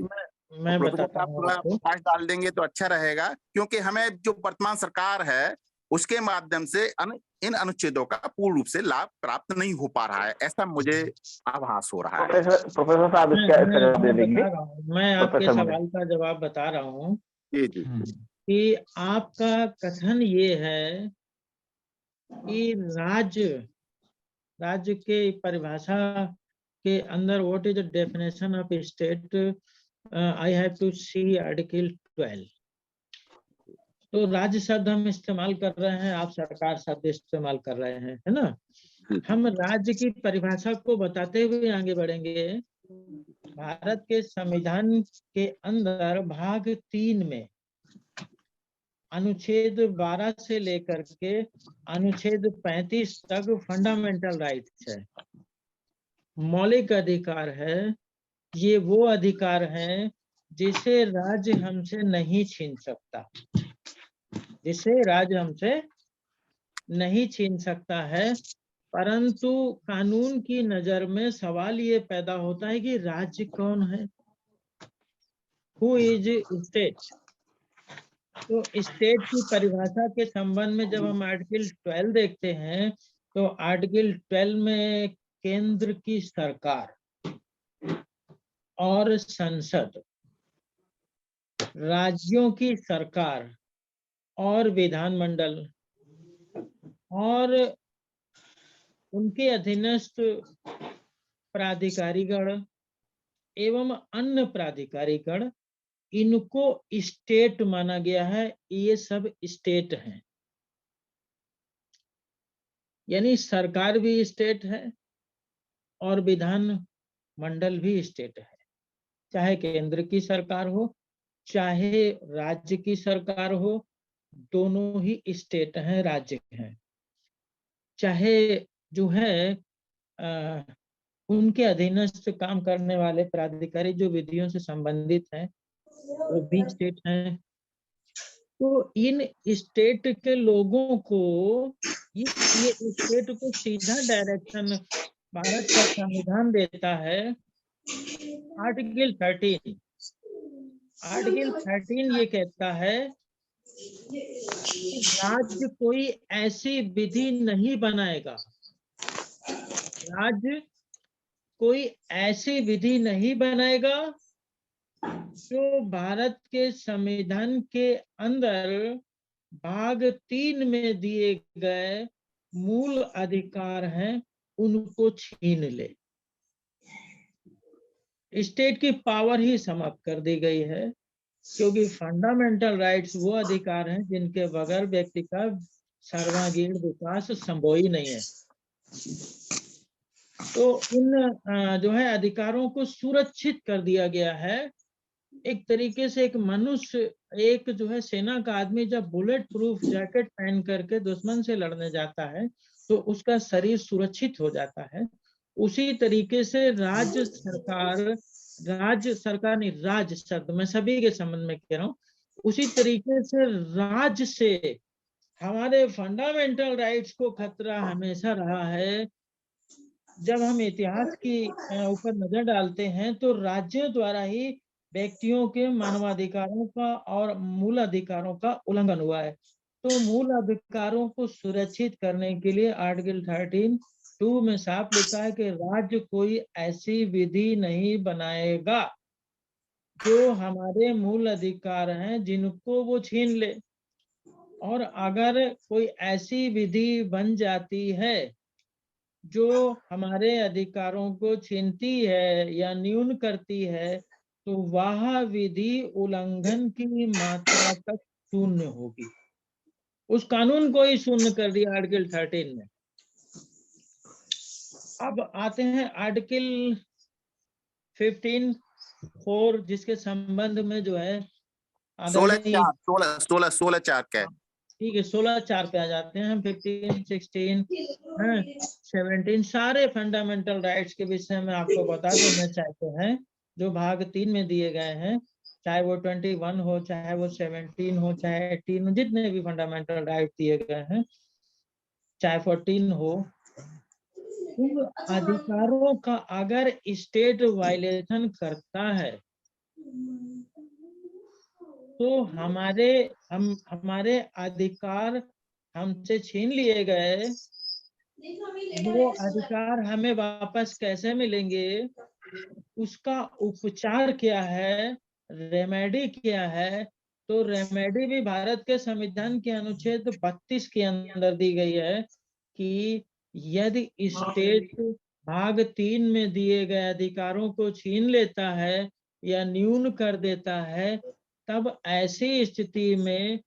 मैं प्रोफेसर बताता साहब हूँ थोड़ा आपको। प्रकाश डाल देंगे तो अच्छा रहेगा, क्योंकि हमें जो वर्तमान सरकार है उसके माध्यम से इन अनुच्छेदों का पूर्ण रूप से लाभ प्राप्त नहीं हो पा रहा है, ऐसा मुझे आभास हो रहा है। प्रोफेसर साहब इसका जवाब दे देंगे। बता रहा हूँ, मैं आपके सवाल का जवाब बता रहा हूँ जी जी कि आपका कथन ये है कि राज्य के परिभाषा के अंदर what is the definition of state, I have to see article 12। तो राज्य शब्द हम इस्तेमाल कर रहे हैं, आप सरकार शब्द इस्तेमाल कर रहे हैं, है ना। हम राज्य की परिभाषा को बताते हुए आगे बढ़ेंगे। भारत के संविधान के अंदर भाग 3 में अनुच्छेद 12 से लेकर के अनुच्छेद 35 तक फंडामेंटल राइट्स है, मौलिक अधिकार है। ये वो अधिकार है जिसे राज्य हमसे नहीं छीन सकता, जिसे राज्य हमसे नहीं छीन सकता है। परंतु कानून की नजर में सवाल ये पैदा होता है कि राज्य कौन है, हु इज स्टेट। तो स्टेट की परिभाषा के संबंध में जब हम आर्टिकल 12 देखते हैं तो आर्टिकल 12 में केंद्र की सरकार और संसद, राज्यों की सरकार और विधानमंडल और उनके अधीनस्थ प्राधिकारीगण एवं अन्य प्राधिकारीगण, इनको स्टेट माना गया है। ये सब स्टेट हैं, यानी सरकार भी स्टेट है और विधान मंडल भी स्टेट है। चाहे केंद्र की सरकार हो चाहे राज्य की सरकार हो, दोनों ही स्टेट हैं, राज्य हैं। चाहे जो है उनके अधीनस्थ काम करने वाले प्राधिकारी जो विधियों से संबंधित हैं वो भी स्टेट हैं। तो इन स्टेट के लोगों को ये स्टेट को सीधा डायरेक्शन भारत का संविधान देता है। आर्टिकल 13 ये कहता है कि राज्य कोई ऐसी विधि नहीं बनाएगा, राज्य कोई ऐसी विधि नहीं बनाएगा जो भारत के संविधान के अंदर भाग 3 में दिए गए मूल अधिकार हैं उनको छीन ले। स्टेट की पावर ही समाप्त कर दी गई है, क्योंकि फंडामेंटल राइट्स वो अधिकार हैं जिनके बगैर व्यक्ति का सर्वांगीण विकास संभव ही नहीं है। तो इन जो है अधिकारों को सुरक्षित कर दिया गया है। एक तरीके से एक मनुष्य, एक जो है सेना का आदमी जब बुलेट प्रूफ जैकेट पहन करके दुश्मन से लड़ने जाता है तो उसका शरीर सुरक्षित हो जाता है। उसी तरीके से राज्य सरकार नहीं, राज्य शब्द मैं सभी के संबंध में कह रहा हूँ। उसी तरीके से राज्य से हमारे फंडामेंटल राइट्स को खतरा हमेशा रहा है। जब हम इतिहास की ऊपर नजर डालते हैं तो राज्यों द्वारा ही व्यक्तियों के मानवाधिकारों का और मूल अधिकारों का उल्लंघन हुआ है। तो मूल अधिकारों को सुरक्षित करने के लिए आर्टिकल 13(2) में साफ लिखा है कि राज्य कोई ऐसी विधि नहीं बनाएगा जो हमारे मूल अधिकार हैं जिनको वो छीन ले। और अगर कोई ऐसी विधि बन जाती है जो हमारे अधिकारों को छीनती है या न्यून करती है, तो वह विधि उल्लंघन की मात्रा तक शून्य होगी। उस कानून को ही शून्य कर दिया आर्टिकल 13 में। अब आते हैं आर्टिकल 15(4) जिसके संबंध में जो है 16(4) क्या है? ठीक है, 16(4) पे आ जाते हैं हम। 15, 16, 17 सारे फंडामेंटल राइट्स के विषय में आपको बता देना चाहते हैं जो भाग 3 में दिए गए हैं, चाहे वो 21 हो, चाहे वो 17 हो, चाहे 18 हो, जितने भी फंडामेंटल राइट दिए गए हैं, चाहे 14 हो, उन अधिकारों का अगर स्टेट वायलेशन करता है तो हमारे अधिकार हमसे छीन लिए गए, वो अधिकार हमें वापस कैसे मिलेंगे, उसका उपचार क्या है, रेमेडी क्या है। तो रेमेडी भी भारत के संविधान के अनुच्छेद 32 के अंदर दी गई है कि यदि स्टेट भाग 3 में दिए गए अधिकारों को छीन लेता है या न्यून कर देता है, तब ऐसी स्थिति में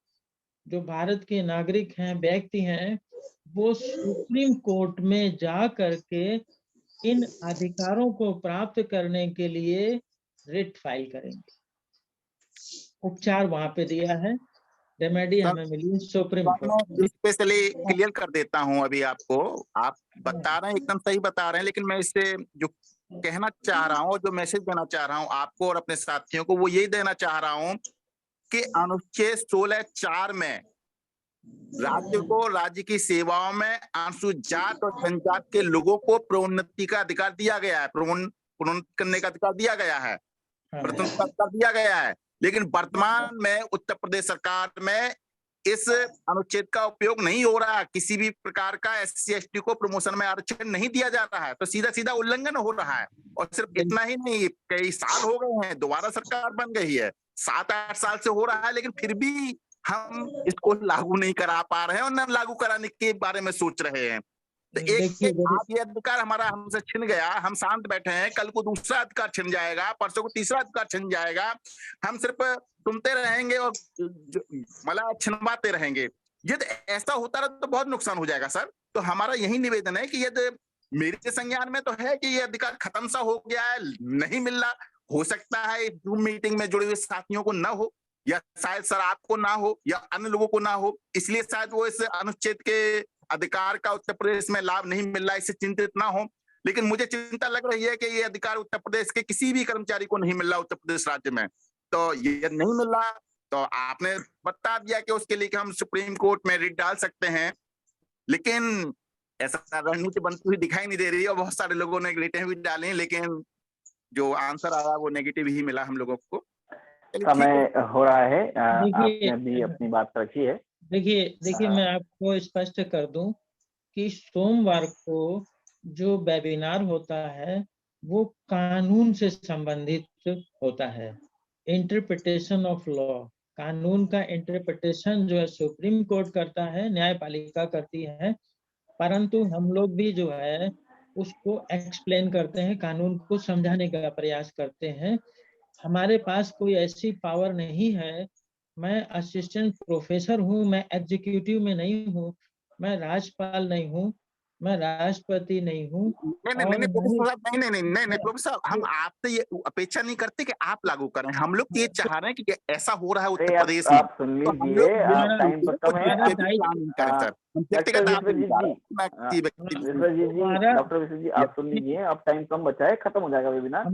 जो भारत के नागरिक हैं, व्यक्ति हैं, वो सुप्रीम कोर्ट में जा करके इन अधिकारों को प्राप्त करने के लिए रिट फाइल करेंगे। उपचार वहां पे दिया है, रेमेडी हमें मिली सुप्रीम कोर्ट। स्पेशली क्लियर कर देता हूं अभी आपको। आप बता रहे हैं, एकदम सही बता रहे हैं, लेकिन मैं इससे जो कहना चाह रहा हूं, जो मैसेज देना चाह रहा हूं आपको और अपने साथियों को, वो यही देना चाह रहा हूं कि अनुच्छेद 16(4) में राज्य को राज्य की सेवाओं में अनुसूचित जात और जनजात के लोगों को प्रोन्नति का अधिकार दिया गया है, प्रोन्नत करने का अधिकार दिया गया है, प्रतिनिधित्व का अधिकार दिया गया है। लेकिन वर्तमान में उत्तर प्रदेश सरकार में इस अनुच्छेद का उपयोग नहीं हो रहा है। किसी भी प्रकार का SC ST को प्रमोशन में आरक्षण नहीं दिया जा रहा है, तो सीधा सीधा उल्लंघन हो रहा है। और सिर्फ इतना ही नहीं, कई साल हो गए हैं, दोबारा सरकार बन गई है, 7-8 साल से हो रहा है, लेकिन फिर भी हम इसको लागू नहीं करा पा रहे हैं और न लागू कराने के बारे में सोच रहे हैं। तो एक आज ये अधिकार हमारा हमसे छिन गया, हम शांत बैठे हैं, कल को दूसरा अधिकार छिन जाएगा, परसों को तीसरा अधिकार छिन जाएगा, हम सिर्फ सुनते रहेंगे और मतलब छिनवाते रहेंगे। यदि ऐसा होता रहा तो बहुत नुकसान हो जाएगा सर। तो हमारा यही निवेदन है कि यदि मेरे संज्ञान में तो है कि ये अधिकार खत्म सा हो गया है, नहीं मिल रहा, हो सकता है जूम मीटिंग में जुड़े हुए साथियों को ना हो, या शायद सर आपको ना हो, या अन्य लोगों को ना हो, इसलिए शायद वो इस अनुच्छेद के अधिकार का उत्तर प्रदेश में लाभ नहीं मिल रहा है, इससे चिंतित ना हो। लेकिन मुझे चिंता लग रही है कि ये अधिकार उत्तर प्रदेश के किसी भी कर्मचारी को नहीं मिल रहा उत्तर प्रदेश राज्य में। तो ये नहीं मिल रहा, तो आपने बता दिया कि उसके लिए कि हम सुप्रीम कोर्ट में रिट डाल सकते हैं, लेकिन ऐसा रणनीति बनती हुई दिखाई नहीं दे रही है। और बहुत सारे लोगों ने रिटें भी डाली, लेकिन जो आंसर आया वो नेगेटिव ही मिला हम लोगों को। समय हो रहा है, आपने भी अपनी बात रखी है। देखिए मैं आपको स्पष्ट कर दूं कि सोमवार को जो वेबिनार होता है वो कानून से संबंधित होता है, इंटरप्रिटेशन ऑफ लॉ। कानून का इंटरप्रिटेशन जो है सुप्रीम कोर्ट करता है, न्यायपालिका करती है, परंतु हम लोग भी जो है उसको एक्सप्लेन करते हैं, कानून को समझाने का प्रयास करते हैं। हमारे पास कोई ऐसी पावर नहीं है। मैं असिस्टेंट प्रोफेसर हूँ, मैं एग्जीक्यूटिव में नहीं हूँ, मैं राज्यपाल नहीं हूँ, मैं राष्ट्रपति नहीं हूँ। नहीं प्रोफेसर साहब, हम आपसे ये अपेक्षा नहीं करते कि आप लागू करें, हम लोग तो ये चाह रहे हैं कि ऐसा हो रहा है उत्तर प्रदेश में। आप सुन लीजिए, टाइम कम है। डॉक्टर विश्व जी आप सुन लीजिए, अब टाइम कम बचा है, खत्म हो जाएगा वेबिनार।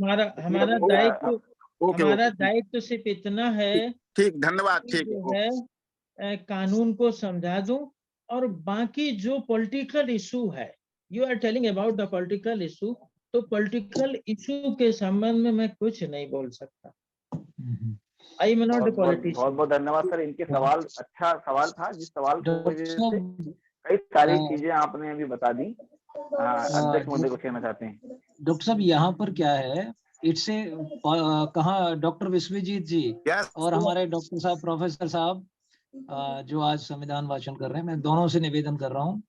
हमारा दायित्व सिर्फ इतना है, ठीक, धन्यवाद, ठीक है कानून को समझा दूं, और बाकी जो पॉलिटिकल इशू है, you are telling about the political issue, तो पॉलिटिकल इशू के संबंध में मैं कुछ नहीं बोल सकता। I am not a politician. बहुत बहुत धन्यवाद सर, इनके सवाल अच्छा सवाल था, जिस सवाल की वजह से कई सारी चीजें आपने अभी बता दी। अध्यक्ष महोदय को कहना चाहते हैं। डॉक्टर साहब यहाँ पर क्या है इससे कहाँ डॉक्टर विश्वजीत जी Yes, और हमारे डॉक्टर साहब, प्रोफेसर साहब जो आज संविधान वाचन कर रहे हैं, मैं दोनों से निवेदन कर रहा हूँ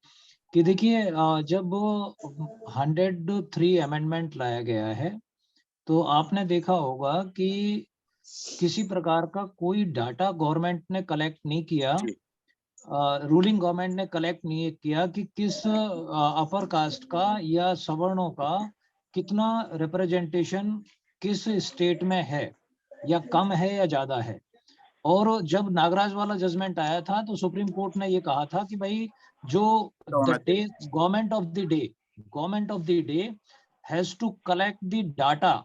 कि देखिए जब 103 अमेंडमेंट लाया गया है तो आपने देखा होगा कि किसी प्रकार का कोई डाटा गवर्नमेंट ने कलेक्ट नहीं किया, जी। रूलिंग गवर्नमेंट ने कलेक्ट नहीं किया कि किस अपर कास्ट का या सवर्णों का कितना रिप्रेजेंटेशन किस स्टेट में है, या कम है या ज्यादा है। और जब नागराज वाला जजमेंट आया था तो सुप्रीम कोर्ट ने ये कहा था कि भाई जो the day government of the day has to collect the data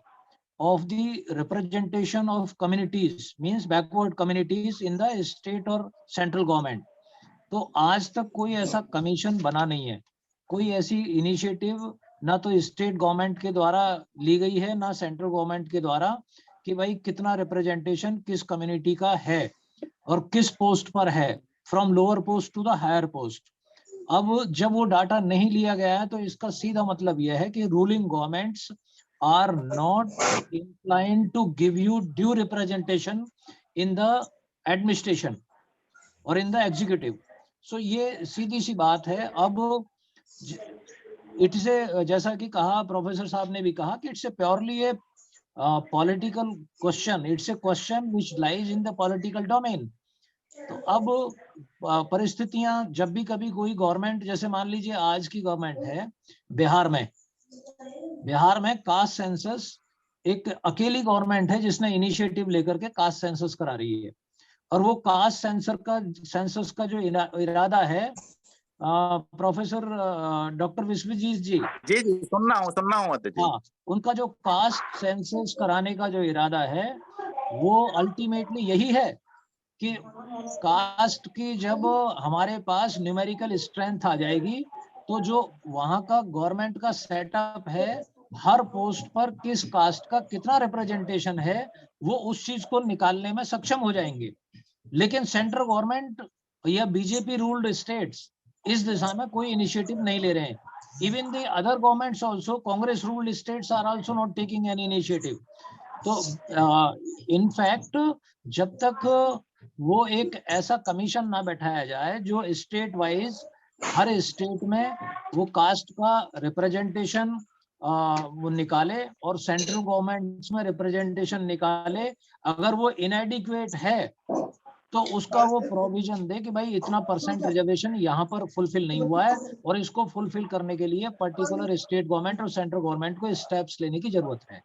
of the representation of communities, means backward communities in the state or central government. तो आज तक कोई ऐसा कमीशन बना नहीं है, कोई ऐसी इनिशिएटिव ना तो स्टेट गवर्नमेंट के द्वारा ली गई है ना सेंट्रल गवर्नमेंट के द्वारा कि भाई कितना रिप्रेजेंटेशन किस कम्युनिटी का है और किस पोस्ट पर है, from lower post to the higher post. अब जब वो डाटा नहीं लिया गया है तो इसका सीधा मतलब यह है कि ruling governments are not inclined to give you due representation in the administration or in the executive. So ये सीधी सी बात है। अब इट्स ए, जैसा कि कहा प्रोफेसर साहब ने भी कहा कि it's a purely A political question, it's a question which lies in the political domain. तो अब परिस्थितियां जब भी कभी कोई गवर्नमेंट, जैसे मान लीजिए आज की गवर्नमेंट है बिहार में कास्ट सेंसस एक अकेली गवर्नमेंट है जिसने इनिशिएटिव लेकर के कास्ट सेंसस करा रही है। और वो कास्ट सेंसस का जो इरादा है, प्रोफेसर डॉक्टर विश्वजीत जी जी सुनना हूँ अध्यक्ष जी। हाँ, उनका जो कास्ट सेंसस कराने का जो इरादा है वो अल्टीमेटली यही है कि कास्ट की जब हमारे पास न्यूमेरिकल स्ट्रेंथ आ जाएगी तो जो वहां का गवर्नमेंट का सेटअप है, हर पोस्ट पर किस कास्ट का कितना रिप्रेजेंटेशन है, वो उस चीज को निकालने में सक्षम हो जाएंगे। लेकिन सेंट्रल गवर्नमेंट या बीजेपी रूल्ड स्टेट्स इस दिशा में कोई इनिशिएटिव नहीं ले रहे हैं। Even the other governments also, Congress ruled states are also not taking any initiative. तो इनफैक्ट जब तक वो एक ऐसा कमीशन ना बैठाया जाए जो स्टेट वाइज हर स्टेट में वो कास्ट का रिप्रेजेंटेशन वो निकाले और सेंट्रल गवर्नमेंट में रिप्रेजेंटेशन निकाले, अगर वो इनएडिक्वेट है तो उसका वो प्रोविजन दे कि भाई इतना परसेंट रिजर्वेशन यहाँ पर फुलफिल नहीं हुआ है और इसको फुलफिल करने के लिए पर्टिकुलर स्टेट गवर्नमेंट और सेंट्रल गवर्नमेंट को स्टेप्स लेने की जरूरत है।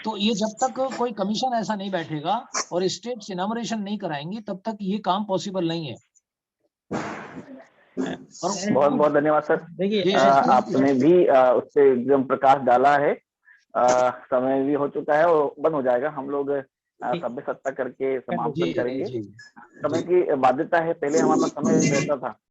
तो ये जब तक कोई कमीशन ऐसा नहीं बैठेगा और स्टेट्स इनॉमरेशन नहीं कराएंगी तब तक ये काम पॉसिबल नहीं है। बहुत बहुत धन्यवाद सर। देखिए आपने भी उस पर एकदम प्रकाश डाला है। समय भी हो चुका है और बंद हो जाएगा, हम लोग सभ्य सत्ता करके समाप्त करेंगे। समय की बाध्यता है, पहले हमारे पास समय रहता था